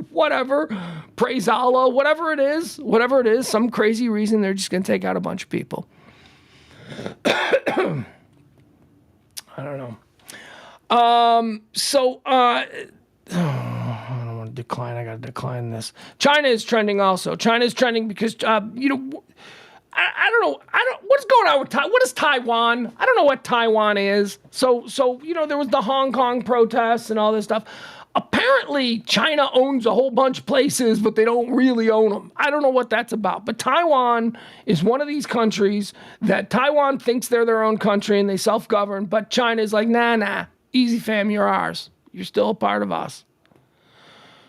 whatever. Praise Allah, whatever it is, some crazy reason they're just going to take out a bunch of people. I don't know. I don't want to decline. I got to decline this. China is trending also. China is trending because, I don't know. What's going on with Taiwan? What is Taiwan? I don't know what Taiwan is. So there was the Hong Kong protests and all this stuff. Apparently, China owns a whole bunch of places, but they don't really own them. I don't know what that's about. But Taiwan is one of these countries that Taiwan thinks they're their own country and they self-govern, but China's like, nah, easy fam, you're ours. You're still a part of us.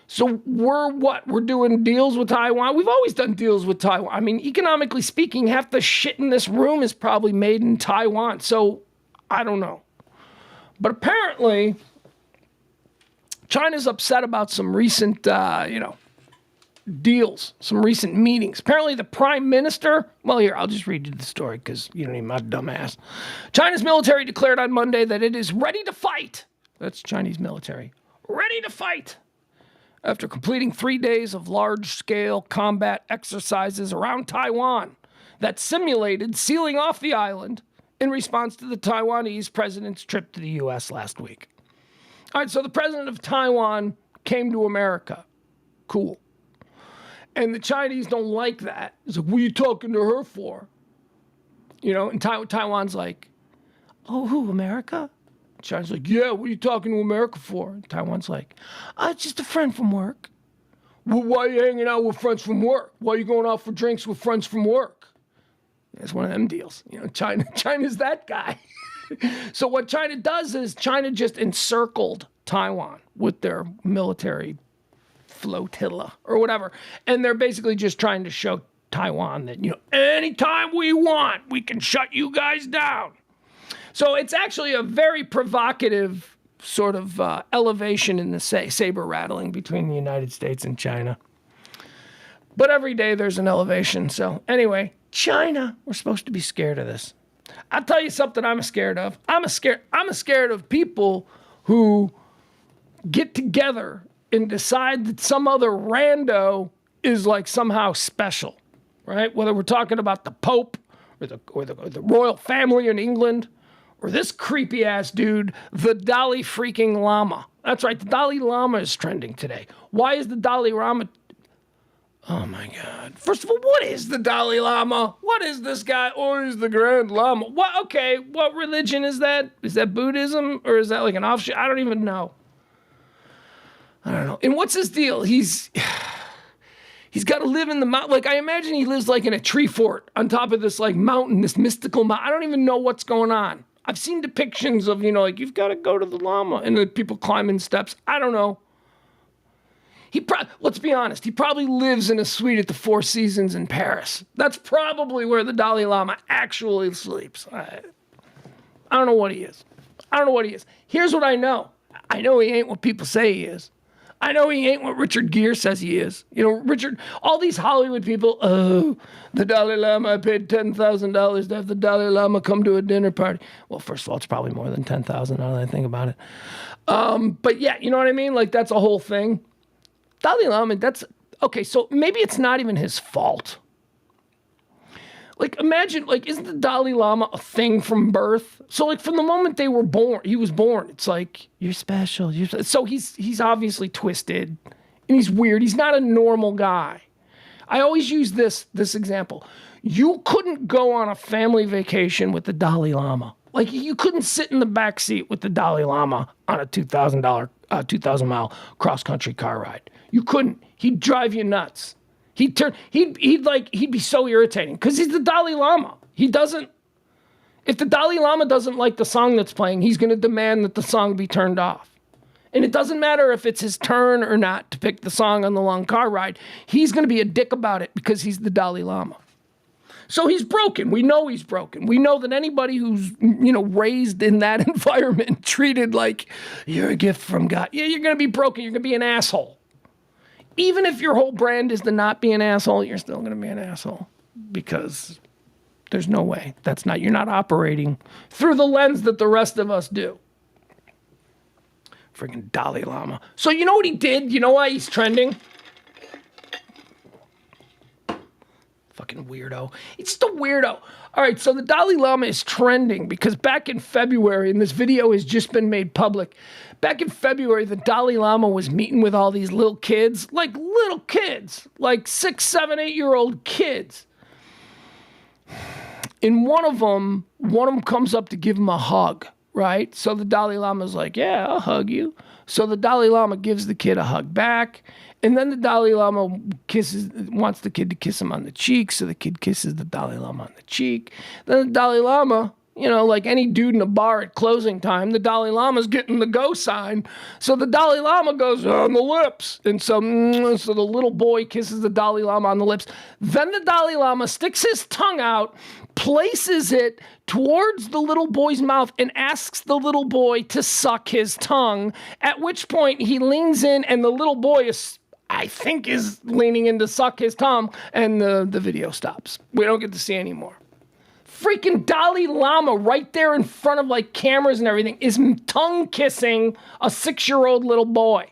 So we're doing deals with Taiwan. We've always done deals with Taiwan. I mean, economically speaking, half the shit in this room is probably made in Taiwan. So I don't know. But apparently, China's upset about some recent, deals, some recent meetings. Apparently the prime minister, well, here, I'll just read you the story because you don't need my dumb ass. China's military declared on Monday that it is ready to fight. That's Chinese military. Ready to fight. After completing 3 days of large-scale combat exercises around Taiwan that simulated sealing off the island in response to the Taiwanese president's trip to the U.S. last week. All right, so the president of Taiwan came to America. Cool. And the Chinese don't like that. It's like, what are you talking to her for? And Taiwan's like, oh, who, America? China's like, yeah, what are you talking to America for? And Taiwan's like, it's just a friend from work. Well, why are you hanging out with friends from work? Why are you going out for drinks with friends from work? It's one of them deals. China's that guy. So what China does is China just encircled Taiwan with their military flotilla or whatever. And they're basically just trying to show Taiwan that, anytime we want, we can shut you guys down. So it's actually a very provocative sort of elevation in the saber rattling between the United States and China. But every day there's an elevation. So anyway, China, we're supposed to be scared of this. I'll tell you something I'm scared of. I'm scared of people who get together and decide that some other rando is like somehow special, right? Whether we're talking about the Pope or the royal family in England, or this creepy ass dude, the Dalai freaking Lama. That's right, the Dalai Lama is trending today. Why is the Dalai Lama? Oh my God. First of all, what is the Dalai Lama? What is this guy? Oh, he's the Grand Lama. What? Okay, what religion is that? Is that Buddhism or is that like an offshoot? I don't even know. I don't know. And what's his deal? He's got to live in the mountain. Like, I imagine he lives like in a tree fort on top of this like mountain, this mystical mountain. I don't even know what's going on. I've seen depictions of, like you've got to go to the Lama and the people climbing steps. I don't know. Let's be honest. He probably lives in a suite at the Four Seasons in Paris. That's probably where the Dalai Lama actually sleeps. I don't know what he is. Here's what I know. I know he ain't what people say he is. I know he ain't what Richard Gere says he is. All these Hollywood people, the Dalai Lama, I paid $10,000 to have the Dalai Lama come to a dinner party. Well, first of all, it's probably more than $10,000 now that I think about it. But yeah, you know what I mean? Like, that's a whole thing. Dalai Lama, okay, so maybe it's not even his fault. Like, imagine, like, isn't the Dalai Lama a thing from birth? So, like, from the moment he was born, it's like, you're special. So he's obviously twisted, and he's weird. He's not a normal guy. I always use this example. You couldn't go on a family vacation with the Dalai Lama. Like, you couldn't sit in the back seat with the Dalai Lama on a $2,000-mile cross-country car ride. You couldn't. He'd drive you nuts. He'd be so irritating because he's the Dalai Lama. If the Dalai Lama doesn't like the song that's playing, he's going to demand that the song be turned off. And it doesn't matter if it's his turn or not to pick the song on the long car ride. He's going to be a dick about it because he's the Dalai Lama. So he's broken. We know he's broken. We know that anybody who's, raised in that environment, treated like you're a gift from God, yeah, you're going to be broken. You're going to be an asshole. Even if your whole brand is to not be an asshole, you're still going to be an asshole because there's no way. You're not operating through the lens that the rest of us do. Freaking Dalai Lama. So you know what he did? You know why he's trending? Fucking weirdo. It's just a weirdo. All right, so the Dalai Lama is trending because back in February, and this video has just been made public, back in February, the Dalai Lama was meeting with all these little kids, like 6, 7, 8-year-old kids. In one of them comes up to give him a hug, right? So the Dalai Lama's like, yeah, I'll hug you. So the Dalai Lama gives the kid a hug back. And then the Dalai Lama wants the kid to kiss him on the cheek. So the kid kisses the Dalai Lama on the cheek. Then the Dalai Lama, like any dude in a bar at closing time, the Dalai Lama's getting the go sign. So the Dalai Lama goes on the lips. And so the little boy kisses the Dalai Lama on the lips. Then the Dalai Lama sticks his tongue out, places it towards the little boy's mouth, and asks the little boy to suck his tongue, at which point he leans in and the little boy is leaning in to suck his tongue, and the video stops. We don't get to see anymore. Freaking Dalai Lama right there in front of like cameras and everything is tongue kissing a 6-year-old little boy.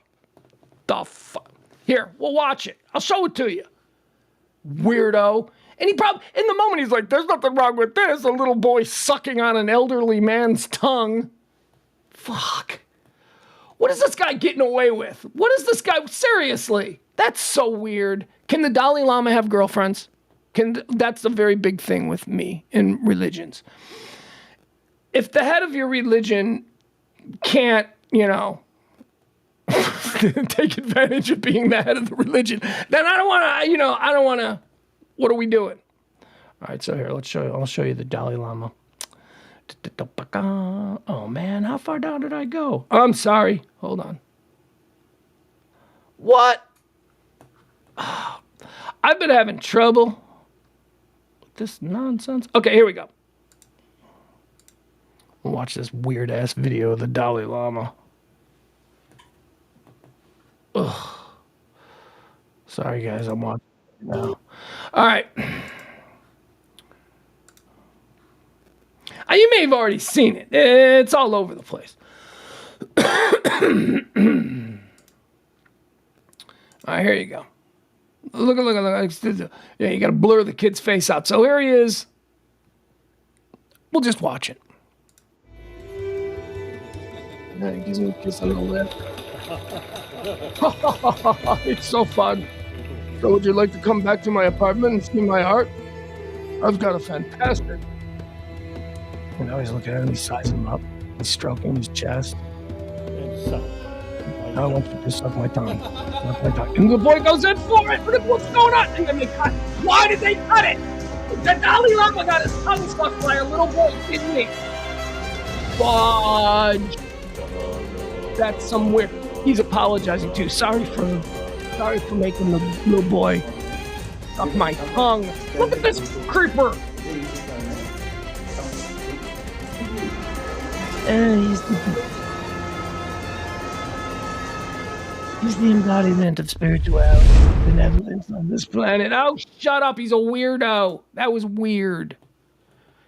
The fuck? Here, we'll watch it. I'll show it to you. Weirdo. And he probably, in the moment, he's like, there's nothing wrong with this. A little boy sucking on an elderly man's tongue. Fuck. What is this guy getting away with? What is this guy? Seriously. That's so weird. Can the Dalai Lama have girlfriends? That's a very big thing with me in religions. If the head of your religion can't, take advantage of being the head of the religion, then I don't want to, what are we doing? All right, so here, I'll show you the Dalai Lama. Oh man, how far down did I go? I'm sorry. Hold on. What? Oh, I've been having trouble with this nonsense. Okay, here we go. We'll watch this weird ass video of the Dalai Lama. Ugh. Sorry guys, I'm watching now. All right. You may have already seen it. It's all over the place. All right, here you go. Look. Yeah, you got to blur the kid's face out. So here he is. We'll just watch it. Yeah, he gives me a kiss on the lip. It's so fun. So would you like to come back to my apartment and see my art? I've got a fantastic... Now he's looking at him, he's sizing him up, he's stroking his chest. I want you to suck my tongue. And the boy goes in for it. Look at what's going on. And then they cut. Why did they cut it? The Dalai Lama got his tongue sucked by a little boy, didn't he? Fudge. That's some weird. He's apologizing too. Sorry for making the little boy suck my tongue. Look at this creeper. He's the embodiment of spirituality and benevolence on this planet. Oh, shut up. He's a weirdo. That was weird.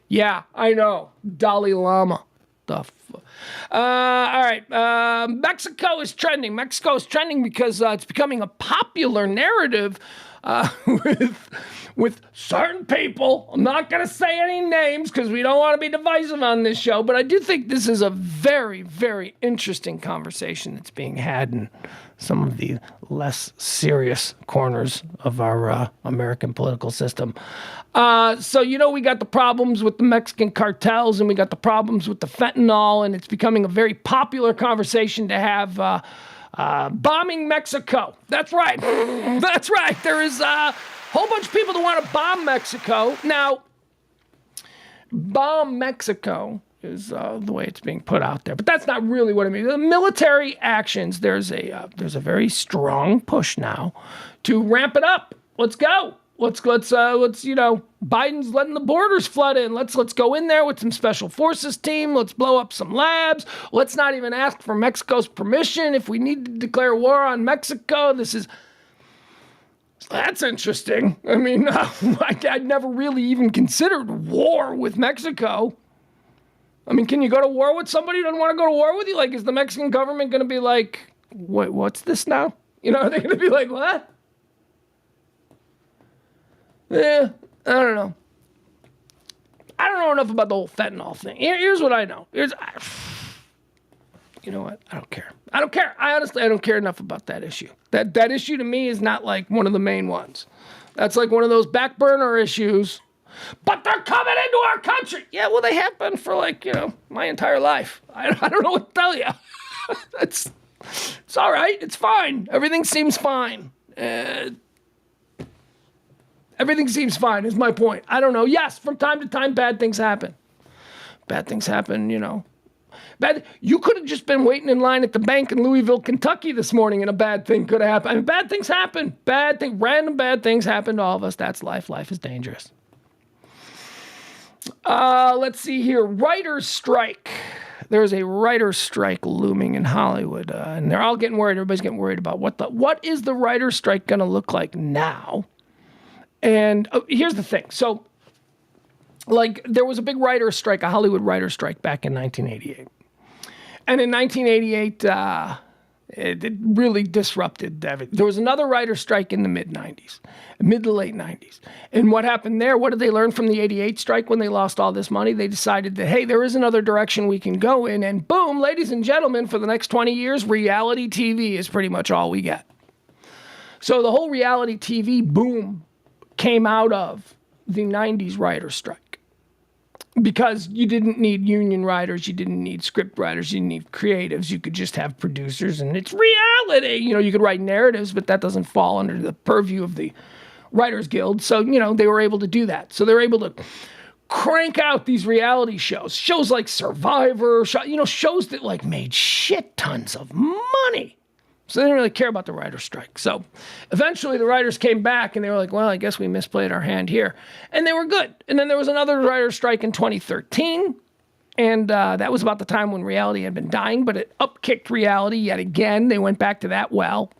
Yeah, I know. Dalai Lama. All right. Mexico is trending. Mexico is trending because it's becoming a popular narrative with certain people. I'm not going to say any names because we don't want to be divisive on this show, but I do think this is a very, very interesting conversation that's being had in some of the less serious corners of our American political system. So, we got the problems with the Mexican cartels and we got the problems with the fentanyl, and it's becoming a very popular conversation to have bombing Mexico. That's right. That's right. There is a whole bunch of people that want to bomb Mexico. Now, bomb Mexico is the way it's being put out there, but that's not really what I mean. The military actions, there's a very strong push now to ramp it up. Let's go. Let's Biden's letting the borders flood in. Let's go in there with some special forces team. Let's blow up some labs. Let's not even ask for Mexico's permission if we need to declare war on Mexico. That's interesting. I mean, I'd never really even considered war with Mexico. I mean, can you go to war with somebody who doesn't want to go to war with you? Like, is the Mexican government going to be like, what's this now? Are they going to be like, what? Yeah, I don't know. I don't know enough about the whole fentanyl thing. Here's what I know. You know what? I don't care. I don't care enough about that issue. That issue to me is not like one of the main ones. That's like one of those back burner issues But they're coming into our country. Yeah, well, they have been for my entire life. I don't know what to tell you. It's all right. It's fine. Everything seems fine. Everything seems fine is my point. I don't know. Yes, from time to time, bad things happen. Bad things happen, You could have just been waiting in line at the bank in Louisville, Kentucky this morning, and a bad thing could have happened. I mean, bad things happen. Random bad things happen to all of us. That's life. Life is dangerous. Let's see here. Writers' strike. There's a writers' strike looming in Hollywood, and they're all getting worried. Everybody's getting worried about what is the writers' strike going to look like now? And here's the thing. So, there was a big writer's strike, a Hollywood writer's strike back in 1988. And in 1988, it really disrupted everything. There was another writer's strike in the mid to late 90s. And what happened there? What did they learn from the 88 strike when they lost all this money? They decided that, hey, there is another direction we can go in. And boom, ladies and gentlemen, for the next 20 years, reality TV is pretty much all we get. So the whole reality TV boom came out of the 90s writer's strike. Because you didn't need union writers, you didn't need script writers, you didn't need creatives. You could just have producers, and it's reality. You could write narratives, but that doesn't fall under the purview of the Writers Guild. So, they were able to do that. So they were able to crank out these reality shows like Survivor, shows that made shit tons of money. So they didn't really care about the writer's strike. So eventually the writers came back and they were like, well, I guess we misplayed our hand here. And they were good. And then there was another writer's strike in 2013. And that was about the time when reality had been dying, but it upkicked reality yet again. They went back to that well.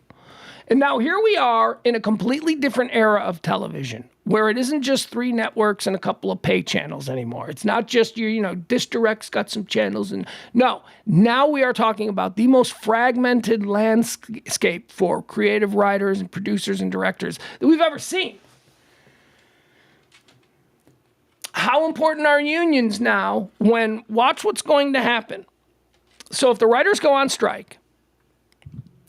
And now here we are in a completely different era of television, where it isn't just 3 networks and a couple of pay channels anymore. It's not just Dish Direct's got some channels. And no, now we are talking about the most fragmented landscape for creative writers and producers and directors that we've ever seen. How important are unions now watch what's going to happen. So if the writers go on strike,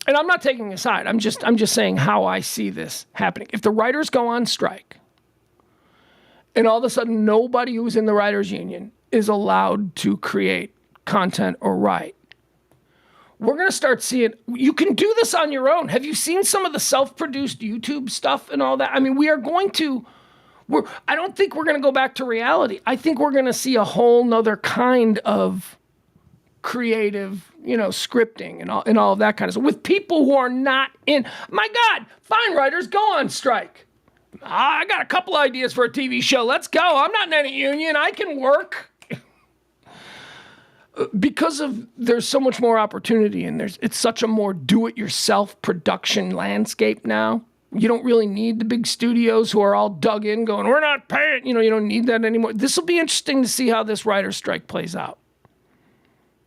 and I'm not taking a side, I'm just saying how I see this happening. If the writers go on strike, and all of a sudden nobody who's in the writers union is allowed to create content or write, we're going to start seeing, you can do this on your own. Have you seen some of the self-produced YouTube stuff and all that? I mean, I don't think we're going to go back to reality. I think we're going to see a whole nother kind of creative, scripting and all of that kind of stuff with people who are not in. My God, fine, writers, go on strike. I got a couple ideas for a TV show. Let's go. I'm not in any union. I can work. Because there's so much more opportunity and it's such a more do-it-yourself production landscape now. You don't really need the big studios who are all dug in going, we're not paying. You don't need that anymore. This will be interesting to see how this writer's strike plays out.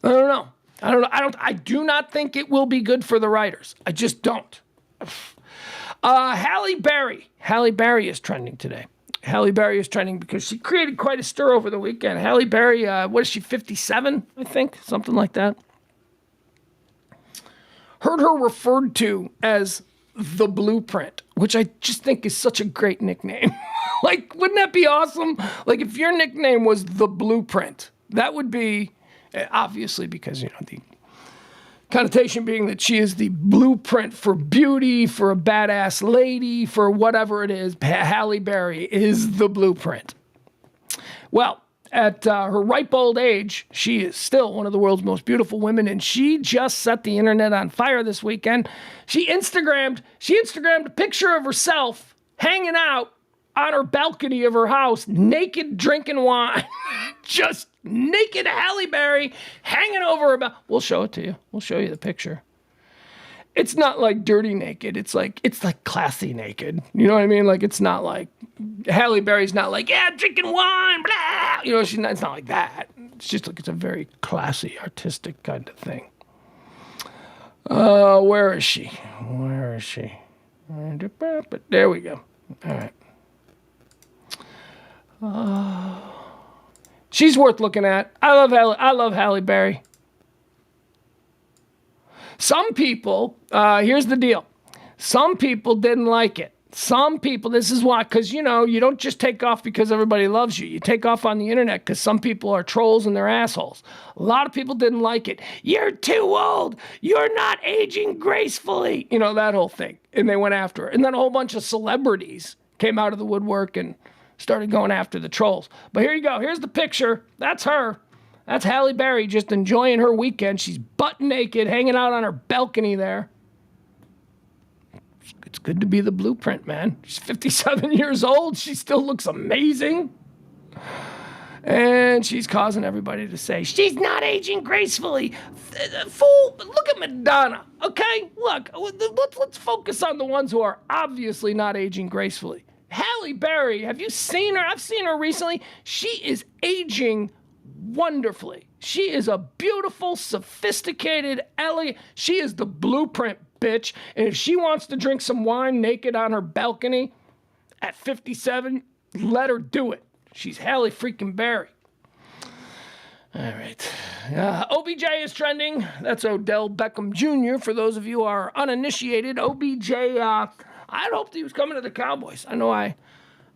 I don't know. I do not think it will be good for the writers. I just don't. Halle Berry. Halle Berry is trending today. Halle Berry is trending because she created quite a stir over the weekend. Halle Berry, what is she, 57, I think? Something like that. Heard her referred to as the Blueprint, which I just think is such a great nickname. Wouldn't that be awesome? If your nickname was the Blueprint, that would be... Obviously, because, the connotation being that she is the blueprint for beauty, for a badass lady, for whatever it is, Halle Berry is the blueprint. Well, at her ripe old age, she is still one of the world's most beautiful women, and she just set the internet on fire this weekend. She Instagrammed a picture of herself hanging out on her balcony of her house, naked, drinking wine. Just naked Halle Berry hanging over her. We'll show it to you. We'll show you the picture. It's not like dirty naked. It's like classy naked. You know what I mean? It's not like Halle Berry's not like, yeah, drinking wine, blah. It's not like that. It's just it's a very classy, artistic kind of thing. Where is she? There we go. All right. She's worth looking at. I love Halle Berry. Some people, here's the deal. Some people didn't like it. Some people, this is why, because, you don't just take off because everybody loves you. You take off on the internet because some people are trolls and they're assholes. A lot of people didn't like it. You're too old. You're not aging gracefully. That whole thing. And they went after her. And then a whole bunch of celebrities came out of the woodwork and started going after the trolls. But here you go. Here's the picture. That's her. That's Halle Berry just enjoying her weekend. She's butt naked, hanging out on her balcony there. It's good to be the blueprint, man. She's 57 years old. She still looks amazing. And she's causing everybody to say, she's not aging gracefully. Fool, look at Madonna, okay? Look, let's focus on the ones who are obviously not aging gracefully. Halle Berry, have you seen her? I've seen her recently. She is aging wonderfully. She is a beautiful, sophisticated, elegant. She is the blueprint, bitch. And if she wants to drink some wine naked on her balcony at 57, let her do it. She's Halle freaking Berry. All right. OBJ is trending. That's Odell Beckham Jr. For those of you who are uninitiated, OBJ, I had hoped he was coming to the Cowboys. I know I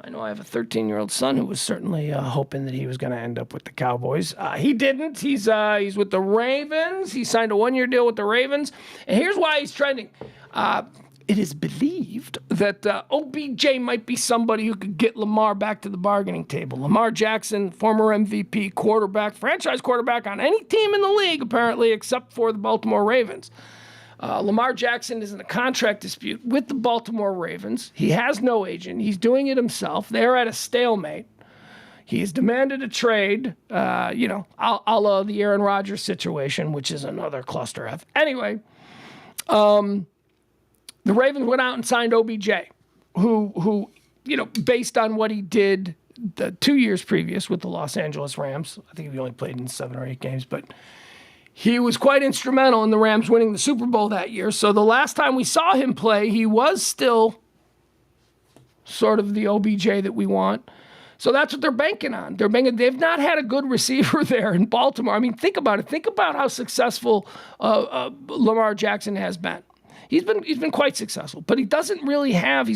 have a 13-year-old son who was certainly hoping that he was going to end up with the Cowboys. He didn't. He's with the Ravens. He signed a one-year deal with the Ravens. And here's why he's trending. It is believed that OBJ might be somebody who could get Lamar back to the bargaining table. Lamar Jackson, former MVP quarterback, franchise quarterback on any team in the league, apparently, except for the Baltimore Ravens. Lamar Jackson is in a contract dispute with the Baltimore Ravens. He has no agent. He's doing it himself. They're at a stalemate. He has demanded a trade, a la the Aaron Rodgers situation, which is another cluster F. Anyway, the Ravens went out and signed OBJ, who based on what he did the 2 years previous with the Los Angeles Rams, I think he only played in 7 or 8 games, but he was quite instrumental in the Rams winning the Super Bowl that year. So the last time we saw him play, he was still sort of the OBJ that we want. So that's what they're banking on. They've not had a good receiver there in Baltimore. I mean, think about it. Think about how successful Lamar Jackson has been. He's been quite successful, but he's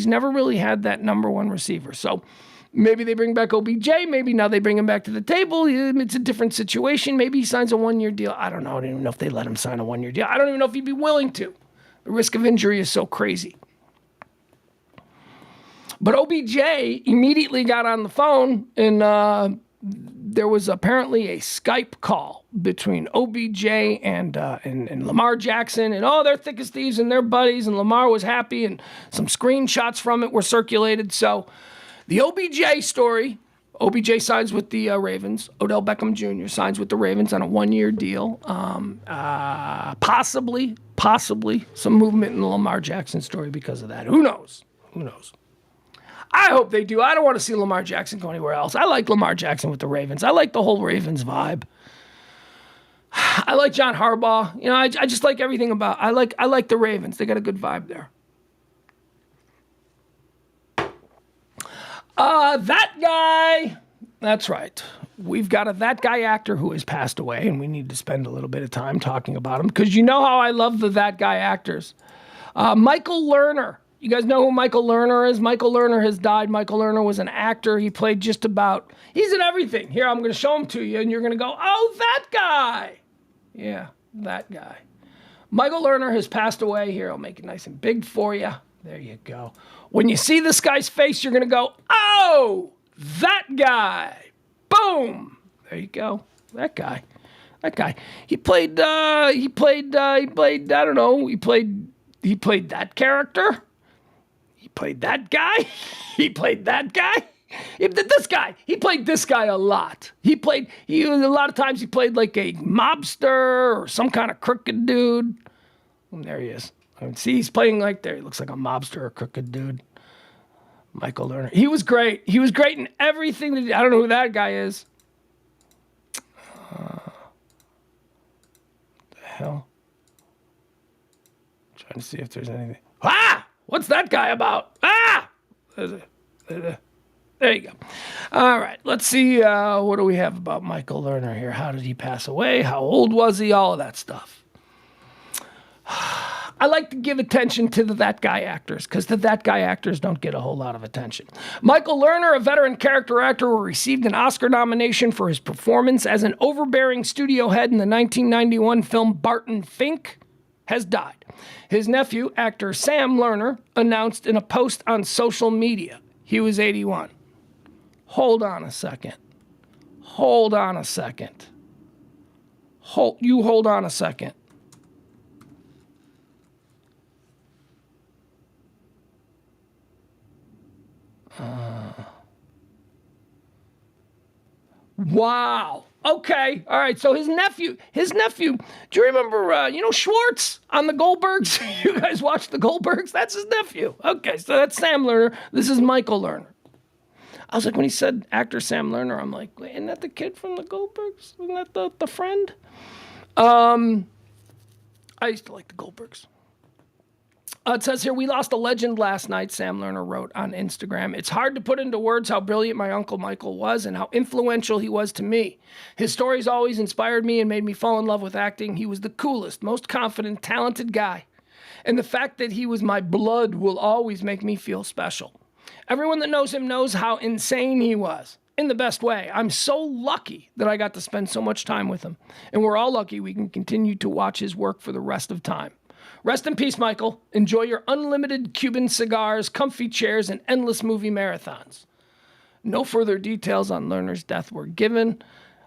never really had that number one receiver. So maybe they bring back OBJ. Maybe now they bring him back to the table. It's a different situation. Maybe he signs a one-year deal. I don't know. I don't even know if they let him sign a one-year deal. I don't even know if he'd be willing to. The risk of injury is so crazy. But OBJ immediately got on the phone, and there was apparently a Skype call between OBJ and Lamar Jackson, and they're thick as thieves and they're buddies, and Lamar was happy, and some screenshots from it were circulated. So the OBJ story, OBJ signs with the Ravens. Odell Beckham Jr. signs with the Ravens on a one-year deal. Possibly some movement in the Lamar Jackson story because of that. Who knows? I hope they do. I don't want to see Lamar Jackson go anywhere else. I like Lamar Jackson with the Ravens. I like the whole Ravens vibe. I like John Harbaugh. I just like everything about. I like the Ravens. They got a good vibe there. That guy. That's right. We've got a that guy actor who has passed away, and we need to spend a little bit of time talking about him because you know how I love the that guy actors. Michael Lerner. You guys know who Michael Lerner is? Michael Lerner has died. Michael Lerner was an actor. He played he's in everything. Here, I'm going to show him to you, and you're going to go, oh, that guy. Yeah, that guy. Michael Lerner has passed away. Here, I'll make it nice and big for you. There you go. When you see this guy's face, you're going to go, oh, that guy. Boom. There you go. That guy. He played that character. He played that guy. He played that guy. This guy. He played this guy a lot. A lot of times he played like a mobster or some kind of crooked dude. And there he is. See, he's playing like there. He looks like a mobster or crooked dude. Michael Lerner. He was great. He was great in everything that I don't know who that guy is. What the hell? Trying to see if there's anything. What's that guy about? There you go. All right, let's see. What do we have about Michael Lerner here? How did he pass away? How old was he? All of that stuff. I like to give attention to the that guy actors because the that guy actors don't get a whole lot of attention. Michael Lerner, a veteran character actor who received an Oscar nomination for his performance as an overbearing studio head in the 1991 film Barton Fink, has died. His nephew, actor Sam Lerner, announced in a post on social media he was 81. Hold on a second. Hold on a second. Hold on a second. Wow. Okay. All right. So his nephew, do you remember, Schwartz on the Goldbergs? You guys watch the Goldbergs? That's his nephew. Okay. So that's Sam Lerner. This is Michael Lerner. I was like, when he said actor Sam Lerner, I'm like, isn't that the kid from the Goldbergs? Isn't that the friend? I used to like the Goldbergs. It says here, we lost a legend last night, Sam Lerner wrote on Instagram. It's hard to put into words how brilliant my Uncle Michael was and how influential he was to me. His stories always inspired me and made me fall in love with acting. He was the coolest, most confident, talented guy. And the fact that he was my blood will always make me feel special. Everyone that knows him knows how insane he was, in the best way. I'm so lucky that I got to spend so much time with him. And we're all lucky we can continue to watch his work for the rest of time. Rest in peace, Michael. Enjoy your unlimited Cuban cigars, comfy chairs, and endless movie marathons. No further details on Lerner's death were given.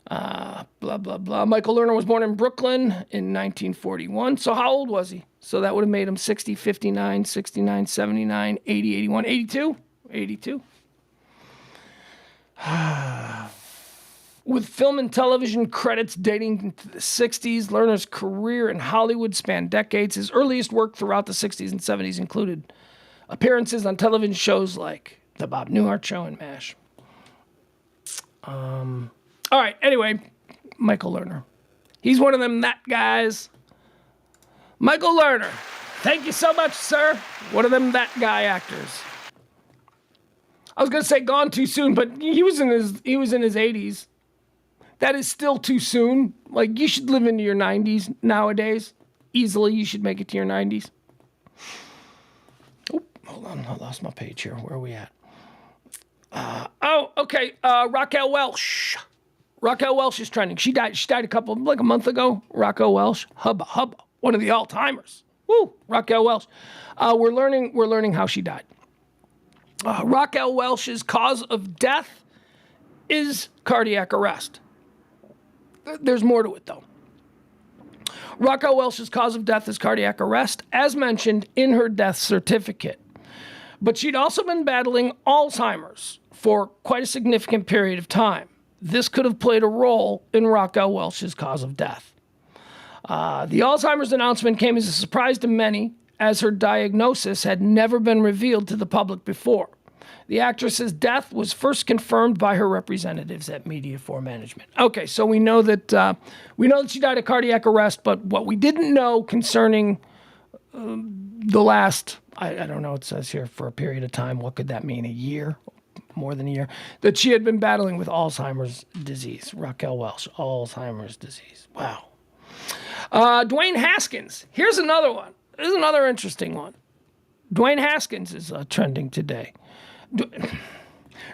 Blah, blah, blah. Michael Lerner was born in Brooklyn in 1941. So how old was he? So that would have made him 60, 59, 69, 79, 80, 81, 82? 82. With film and television credits dating to the 60s, Lerner's career in Hollywood spanned decades. His earliest work throughout the 60s and 70s included appearances on television shows like The Bob Newhart Show and MASH. All right, anyway, Michael Lerner. He's one of them that guys. Michael Lerner. Thank you so much, sir. One of them that guy actors. I was going to say gone too soon, but he was in his 80s. That is still too soon. Like, you should live into your 90s nowadays. Easily, you should make it to your 90s. Oh, hold on. I lost my page here. Where are we at? Okay. Raquel Welch. Raquel Welch is trending. She died a month ago. Raquel Welch. Hubba. One of the all-timers. Woo. Raquel Welch. We're learning how she died. Raquel Welch's cause of death is cardiac arrest. There's more to it, though. Raquel Welch's cause of death is cardiac arrest, as mentioned in her death certificate. But she'd also been battling Alzheimer's for quite a significant period of time. This could have played a role in Raquel Welch's cause of death. The Alzheimer's announcement came as a surprise to many, as her diagnosis had never been revealed to the public before. The actress's death was first confirmed by her representatives at Media4 Management. Okay, so we know that she died of cardiac arrest, but what we didn't know concerning the last, I don't know, it says here for a period of time, what could that mean, a year? More than a year? That she had been battling with Alzheimer's disease. Raquel Welch, Alzheimer's disease. Wow. Dwayne Haskins. Here's another one. This is another interesting one. Dwayne Haskins is trending today.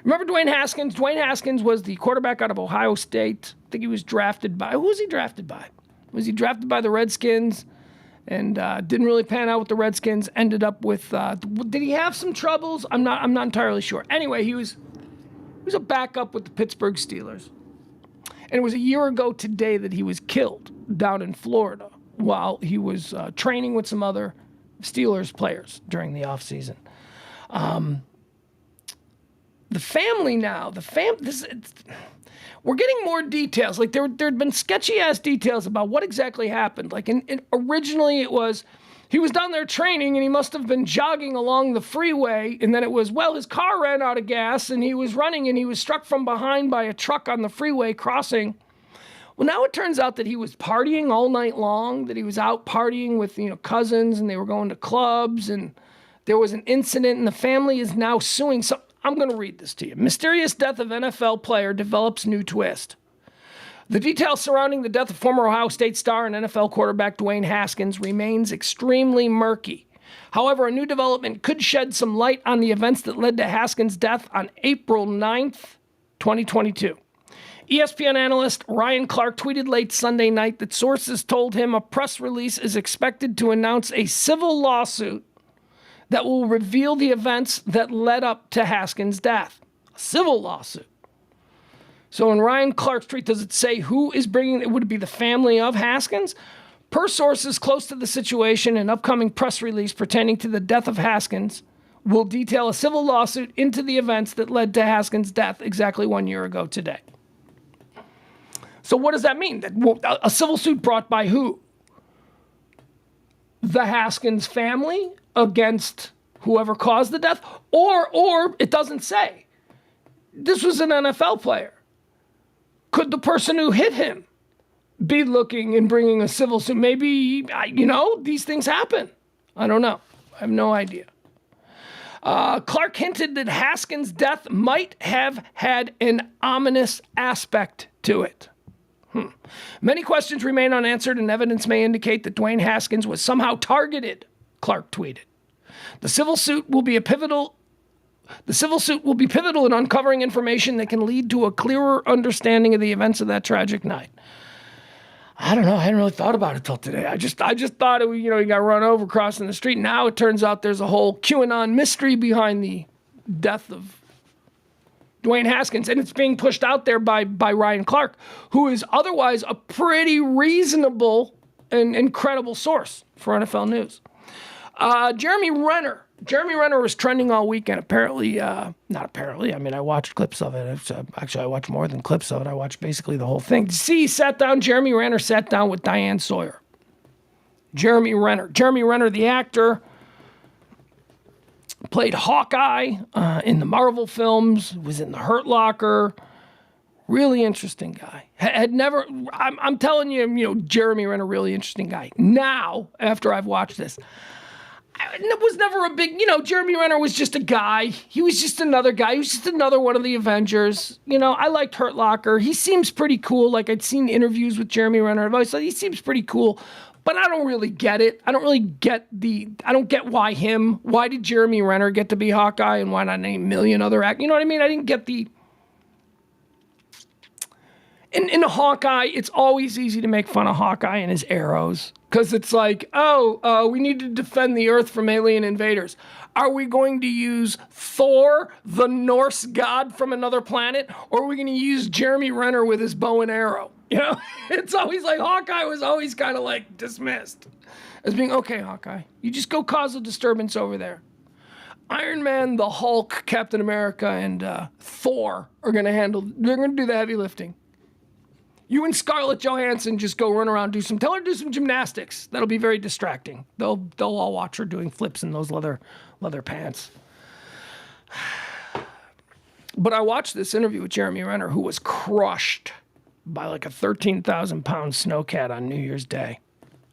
Remember Dwayne Haskins? Dwayne Haskins was the quarterback out of Ohio State. I think he was drafted by... Who was he drafted by? Was he drafted by the Redskins? And didn't really pan out with the Redskins. Ended up with... did he have some troubles? I'm not entirely sure. Anyway, he was a backup with the Pittsburgh Steelers. And it was a year ago today that he was killed down in Florida while he was training with some other Steelers players during the offseason. The family now, we're getting more details. Like there'd been sketchy ass details about what exactly happened. Like originally it was, he was down there training and he must have been jogging along the freeway. And then it was, his car ran out of gas and he was running and he was struck from behind by a truck on the freeway crossing. Well, now it turns out that he was partying all night long, that he was out partying with, cousins and they were going to clubs and there was an incident and the family is now suing. So I'm going to read this to you. Mysterious death of NFL player develops new twist. The details surrounding the death of former Ohio State star and NFL quarterback Dwayne Haskins remains extremely murky. However, a new development could shed some light on the events that led to Haskins' death on April 9th, 2022. ESPN analyst Ryan Clark tweeted late Sunday night that sources told him a press release is expected to announce a civil lawsuit that will reveal the events that led up to Haskins' death. A civil lawsuit. So in Ryan Clark's tweet, does it say who is bringing it? Would it be the family of Haskins? Per sources close to the situation, an upcoming press release pertaining to the death of Haskins will detail a civil lawsuit into the events that led to Haskins' death exactly 1 year ago today. So what does that mean? A civil suit brought by who? The Haskins family against whoever caused the death? Or it doesn't say. This was an NFL player. Could the person who hit him be looking and bringing a civil suit? Maybe, these things happen. I don't know. I have no idea. Clark hinted that Haskins' death might have had an ominous aspect to it. Many questions remain unanswered, and evidence may indicate that Dwayne Haskins was somehow targeted, Clark tweeted. The civil suit will be pivotal in uncovering information that can lead to a clearer understanding of the events of that tragic night. I don't know. I hadn't really thought about it till today. I just thought he got run over crossing the street. Now it turns out there's a whole QAnon mystery behind the death of Dwayne Haskins, and it's being pushed out there by Ryan Clark, who is otherwise a pretty reasonable and incredible source for NFL news. Jeremy Renner was trending all weekend. I watched clips of it. Actually, I watched more than clips of it. I watched basically the whole thing. Jeremy Renner sat down with Diane Sawyer. Jeremy Renner, the actor, played Hawkeye in the Marvel films, was in The Hurt Locker. Really interesting guy. I'm telling you, Jeremy Renner, really interesting guy. Now, after I've watched this, it was never a big, Jeremy Renner was just a guy. He was just another guy. He was just another one of the Avengers. I liked Hurt Locker. He seems pretty cool. Like, I'd seen interviews with Jeremy Renner. I've always thought he seems pretty cool, but I don't really get it. I don't get why him. Why did Jeremy Renner get to be Hawkeye and why not a million other actors? You know what I mean? I didn't get the... In Hawkeye, it's always easy to make fun of Hawkeye and his arrows. Because it's like, we need to defend the Earth from alien invaders. Are we going to use Thor, the Norse god from another planet? Or are we going to use Jeremy Renner with his bow and arrow? It's always like Hawkeye was always kind of like dismissed. As being, okay, Hawkeye, you just go cause a disturbance over there. Iron Man, the Hulk, Captain America, and Thor are going to do the heavy lifting. You and Scarlett Johansson just go run around, tell her to do some gymnastics. That'll be very distracting. They'll all watch her doing flips in those leather pants. But I watched this interview with Jeremy Renner, who was crushed by like a 13,000-pound snowcat on New Year's Day.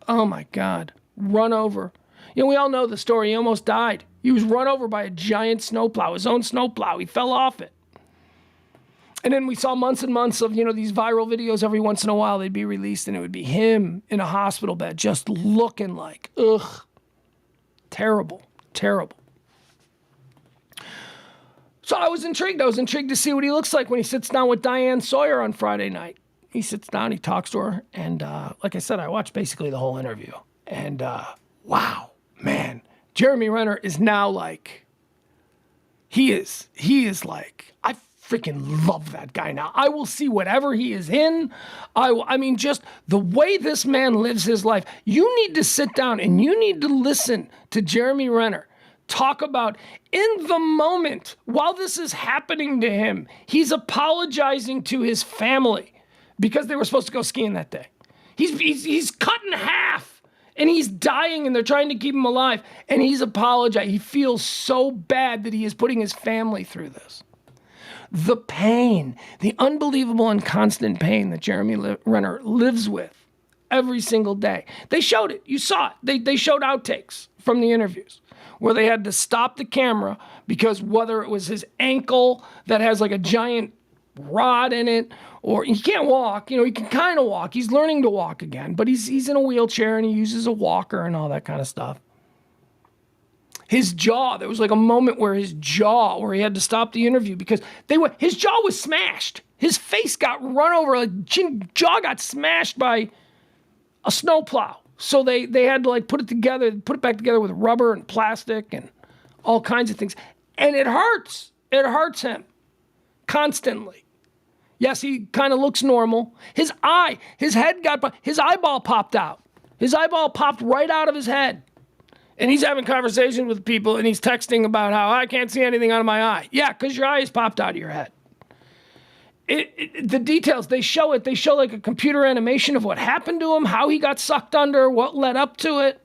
Oh my God. Run over. We all know the story. He almost died. He was run over by a giant snowplow, his own snowplow. He fell off it. And then we saw months and months of, these viral videos. Every once in a while they'd be released and it would be him in a hospital bed just looking like, terrible. So I was intrigued. To see what he looks like when he sits down with Diane Sawyer on Friday night. He sits down, he talks to her. And like I said, I watched basically the whole interview. And wow, man, Jeremy Renner is now like, he is like, I freaking love that guy now. I will see whatever he is in. I mean, just the way this man lives his life. You need to sit down and you need to listen to Jeremy Renner talk about in the moment while this is happening to him. He's apologizing to his family because they were supposed to go skiing that day. He's cut in half and he's dying and they're trying to keep him alive. And he's apologizing. He feels so bad that he is putting his family through this. The pain, the unbelievable and constant pain that Jeremy Renner lives with every single day. They showed it. You saw it. They showed outtakes from the interviews where they had to stop the camera because whether it was his ankle that has like a giant rod in it, or he can't walk. He can kind of walk. He's learning to walk again, but he's in a wheelchair and he uses a walker and all that kind of stuff. His jaw, there was like a moment where he had to stop the interview because his jaw was smashed. His face got run over, jaw got smashed by a snowplow. So they had to put it back together with rubber and plastic and all kinds of things. And it hurts. It hurts him constantly. Yes, he kind of looks normal. His eyeball popped out. His eyeball popped right out of his head. And he's having conversations with people and he's texting about how I can't see anything out of my eye. Yeah, because your eye is popped out of your head. The details, they show it. They show like a computer animation of what happened to him, how he got sucked under, what led up to it.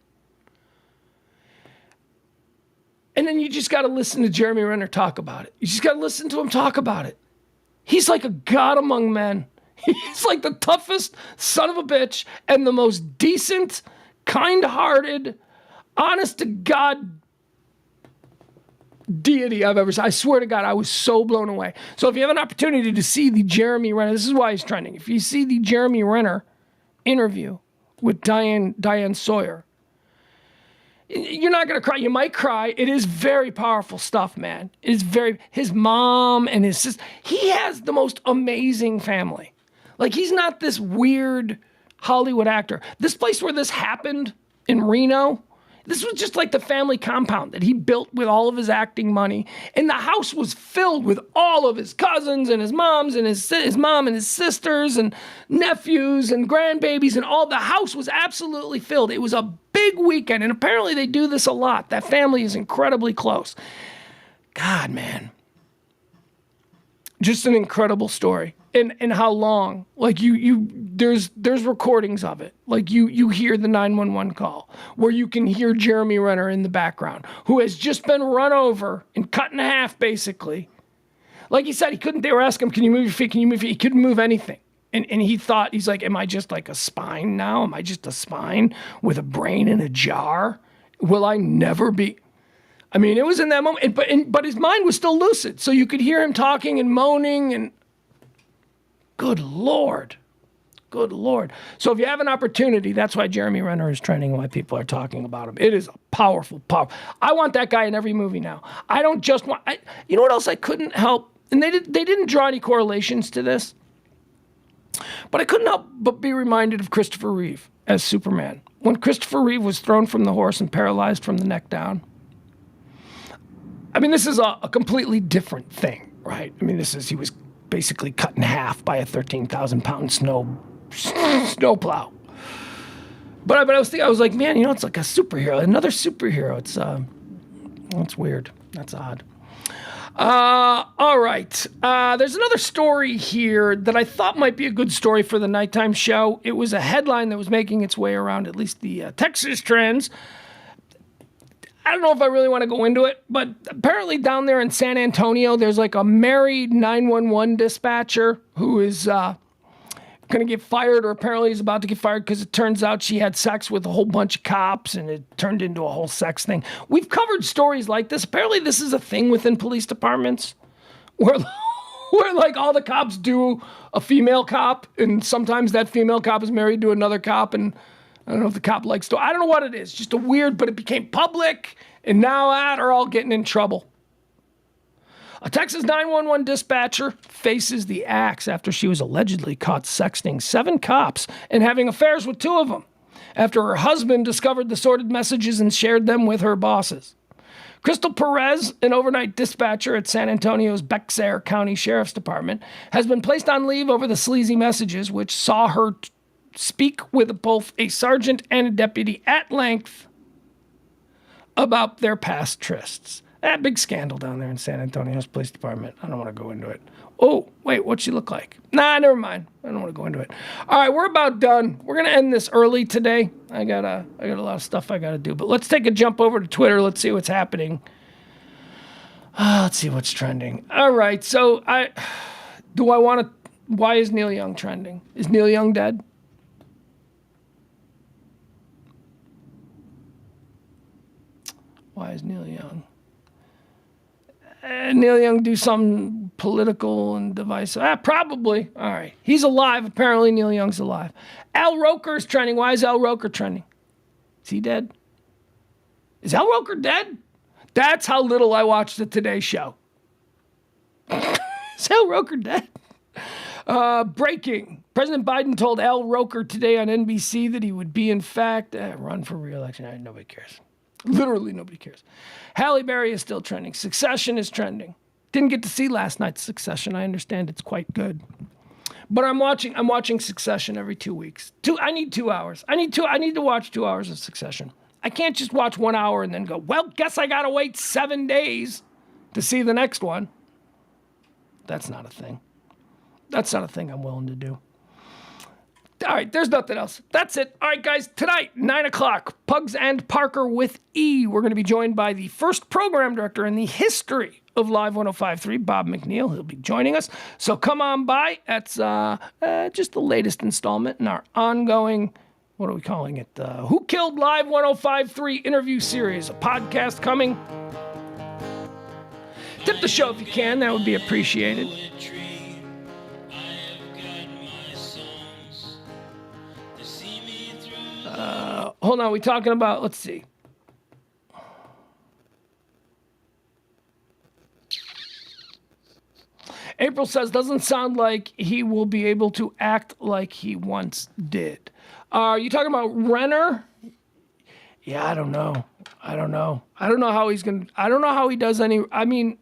And then you just got to listen to Jeremy Renner talk about it. You just got to listen to him talk about it. He's like a god among men. He's like the toughest son of a bitch and the most decent, kind-hearted, honest to God deity I've ever seen. I swear to God, I was so blown away. So if you have an opportunity to see the Jeremy Renner, this is why he's trending. If you see the Jeremy Renner interview with Diane Sawyer, you're not going to cry. You might cry. It is very powerful stuff, man. His mom and his sister. He has the most amazing family. He's not this weird Hollywood actor. This place where this happened in Reno, this was just like the family compound that he built with all of his acting money. And the house was filled with all of his cousins and his moms and his mom and his sisters and nephews and grandbabies and all. The house was absolutely filled. It was a big weekend. And apparently they do this a lot. That family is incredibly close. God, man. Just an incredible story. And how long, there's recordings of it. You hear the 911 call where you can hear Jeremy Renner in the background, who has just been run over and cut in half, basically. Like he said, they were asking him, can you move your feet? Can you move your feet? He couldn't move anything. And he thought, he's like, am I just like a spine now? Am I just a spine with a brain in a jar? Will I never be? I mean, it was in that moment, but his mind was still lucid. So you could hear him talking and moaning and good Lord. Good Lord. So if you have an opportunity, that's why Jeremy Renner is trending and why people are talking about him. It is a powerful. I want that guy in every movie now. I don't just want... you know what else I couldn't help? And they didn't draw any correlations to this. But I couldn't help but be reminded of Christopher Reeve as Superman. When Christopher Reeve was thrown from the horse and paralyzed from the neck down. I mean, this is a completely different thing, right? I mean, he was basically cut in half by a 13,000-pound snowplow. But I was like, man, it's like a superhero, another superhero. It's weird. That's odd. All right. There's another story here that I thought might be a good story for the nighttime show. It was a headline that was making its way around at least the Texas trends. I don't know if I really want to go into it, but apparently down there in San Antonio, there's like a married 911 dispatcher who is going to get fired, or apparently is about to get fired because it turns out she had sex with a whole bunch of cops and it turned into a whole sex thing. We've covered stories like this. Apparently this is a thing within police departments where like all the cops do a female cop, and sometimes that female cop is married to another cop, and I don't know if the cop likes to. I don't know what it is. Just a weird, but it became public, and now are all getting in trouble. A Texas 911 dispatcher faces the axe after she was allegedly caught sexting 7 cops and having affairs with 2 of them after her husband discovered the sordid messages and shared them with her bosses. Crystal Perez, an overnight dispatcher at San Antonio's Bexar County Sheriff's Department, has been placed on leave over the sleazy messages, which saw her speak with both a sergeant and a deputy at length about their past trysts. That big scandal down there in San Antonio's police department. I don't want to go into it. Oh, wait, what'd she look like? Nah, never mind. I don't want to go into it. All right, we're about done. We're going to end this early today. I got a lot of stuff I got to do. But let's take a jump over to Twitter. Let's see what's happening. Let's see what's trending. All right, so why is Neil Young trending? Is Neil Young dead? Why is Neil Young? Neil Young do something political and divisive. Probably. All right. He's alive. Apparently Neil Young's alive. Al Roker's trending. Why is Al Roker trending? Is he dead? Is Al Roker dead? That's how little I watched the Today Show. Is Al Roker dead? Breaking. President Biden told Al Roker today on NBC that he would be, in fact, run for re-election. Nobody cares. Literally nobody cares. Halle Berry is still trending. Succession is trending. Didn't get to see last night's Succession. I understand it's quite good. But I'm watching Succession every 2 weeks. I need 2 hours. I need to watch 2 hours of Succession. I can't just watch 1 hour and then go, well, guess I gotta wait 7 days to see the next one. That's not a thing. That's not a thing I'm willing to do. All right, there's nothing else. That's it. All right, guys, tonight, 9 o'clock, Pugs and Parker with E. We're going to be joined by the first program director in the history of Live 105.3, Bob McNeil. He'll be joining us. So come on by. That's just the latest installment in our ongoing, what are we calling it? Who Killed Live 105.3 interview series, a podcast coming. Tip the show if you can. That would be appreciated. Hold on, we talking about, let's see. April says, doesn't sound like he will be able to act like he once did. Are you talking about Renner? Yeah, I don't know. I don't know how he's going to, I don't know how he does any, I mean,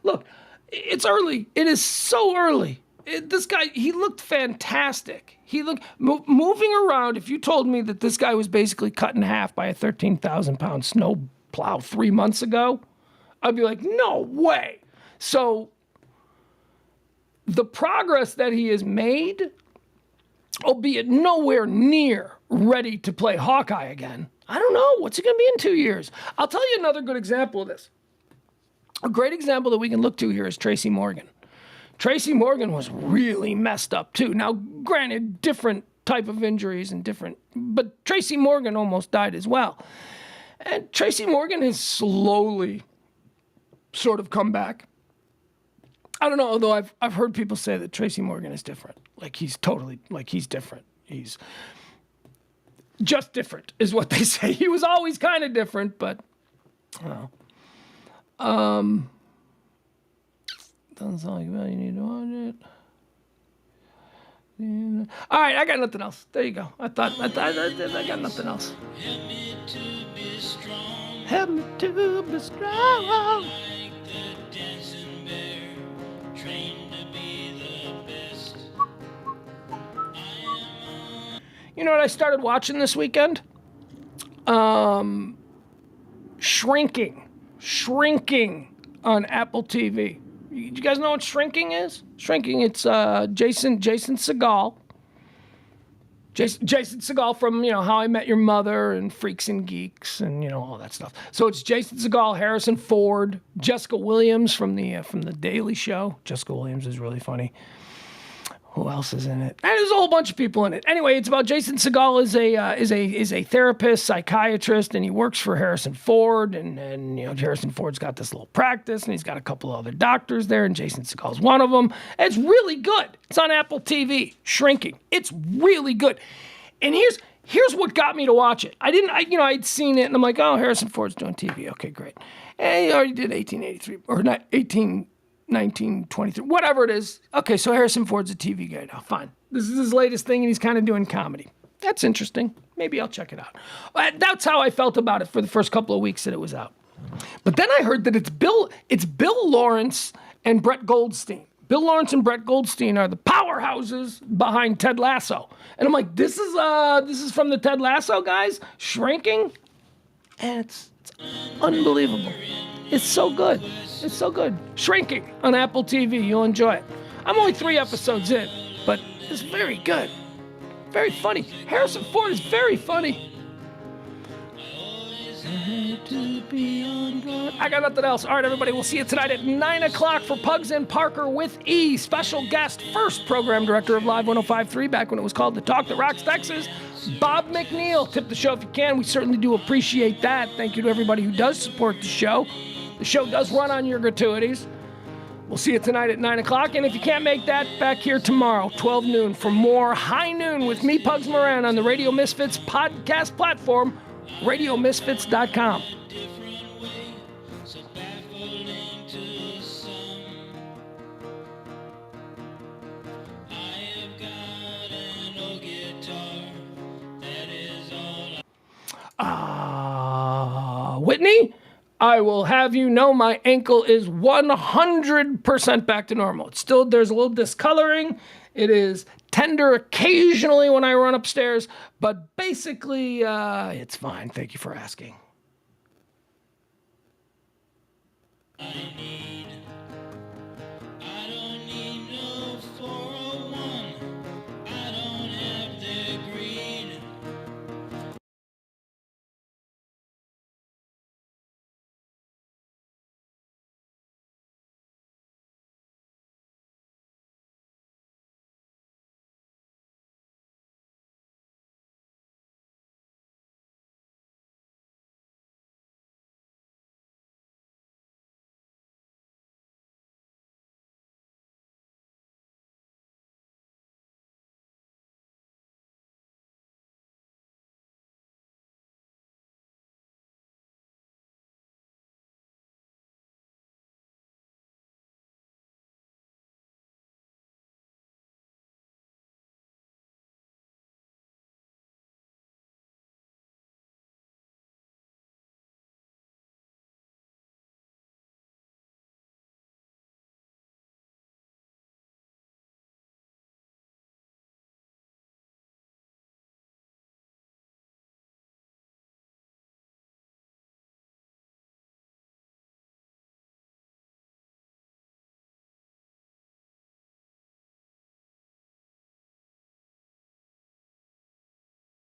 look, it's early. It is so early. This guy, he looked fantastic. He looked, moving around, if you told me that this guy was basically cut in half by a 13,000-pound snow plow 3 months ago, I'd be like, no way. So the progress that he has made, albeit nowhere near ready to play Hawkeye again, I don't know. What's it going to be in 2 years? I'll tell you another good example of this. A great example that we can look to here is Tracy Morgan. Tracy Morgan was really messed up too. Now, granted, different type of injuries and different, but Tracy Morgan almost died as well. And Tracy Morgan has slowly sort of come back. I don't know, although I've heard people say that Tracy Morgan is different. Like he's different. He's just different is what they say. He was always kind of different, but doesn't sound like well, you need to watch it. Yeah. All right, I got nothing else. There you go. I got nothing else. Help me to be strong. Help me to be strong. Like the dancing bear, trained to be the best. You know what I started watching this weekend? Shrinking on Apple TV. You guys know what Shrinking is? Shrinking, it's Jason Segel. Jason Segel from, How I Met Your Mother and Freaks and Geeks and, all that stuff. So it's Jason Segel, Harrison Ford, Jessica Williams from the Daily Show. Jessica Williams is really funny. Who else is in it? And there's a whole bunch of people in it. Anyway, it's about Jason Segel is a therapist, psychiatrist, and he works for Harrison Ford. And Harrison Ford's got this little practice, and he's got a couple of other doctors there, and Jason Segel's one of them. And it's really good. It's on Apple TV. Shrinking. It's really good. And here's what got me to watch it. I'd seen it, and I'm like, oh, Harrison Ford's doing TV. Okay, great. And he already did 1883 or not 1923, whatever it is. Okay, so Harrison Ford's a TV guy now. Fine. This is his latest thing, and he's kind of doing comedy. That's interesting. Maybe I'll check it out. That's how I felt about it for the first couple of weeks that it was out. But then I heard that it's Bill Lawrence and Brett Goldstein. Bill Lawrence and Brett Goldstein are the powerhouses behind Ted Lasso. And I'm like, this is from the Ted Lasso guys, Shrinking. And it's unbelievable. It's so good. It's so good. Shrinking on Apple TV. You'll enjoy it. I'm only 3 episodes in, but it's very good. Very funny. Harrison Ford is very funny. I got nothing else. All right, everybody. We'll see you tonight at 9 o'clock for Pugs and Parker with E. Special guest, first program director of Live 105.3, back when it was called The Talk That Rocks Texas, Bob McNeil. Tip the show if you can. We certainly do appreciate that. Thank you to everybody who does support the show. The show does run on your gratuities. We'll see you tonight at 9 o'clock. And if you can't make that, back here tomorrow, 12 noon, for more High Noon with me, Pugs Moran, on the Radio Misfits podcast platform, radiomisfits.com. Whitney, I will have you know my ankle is 100% back to normal. It's still, there's a little discoloring. It is tender occasionally when I run upstairs, but basically it's fine. Thank you for asking. I need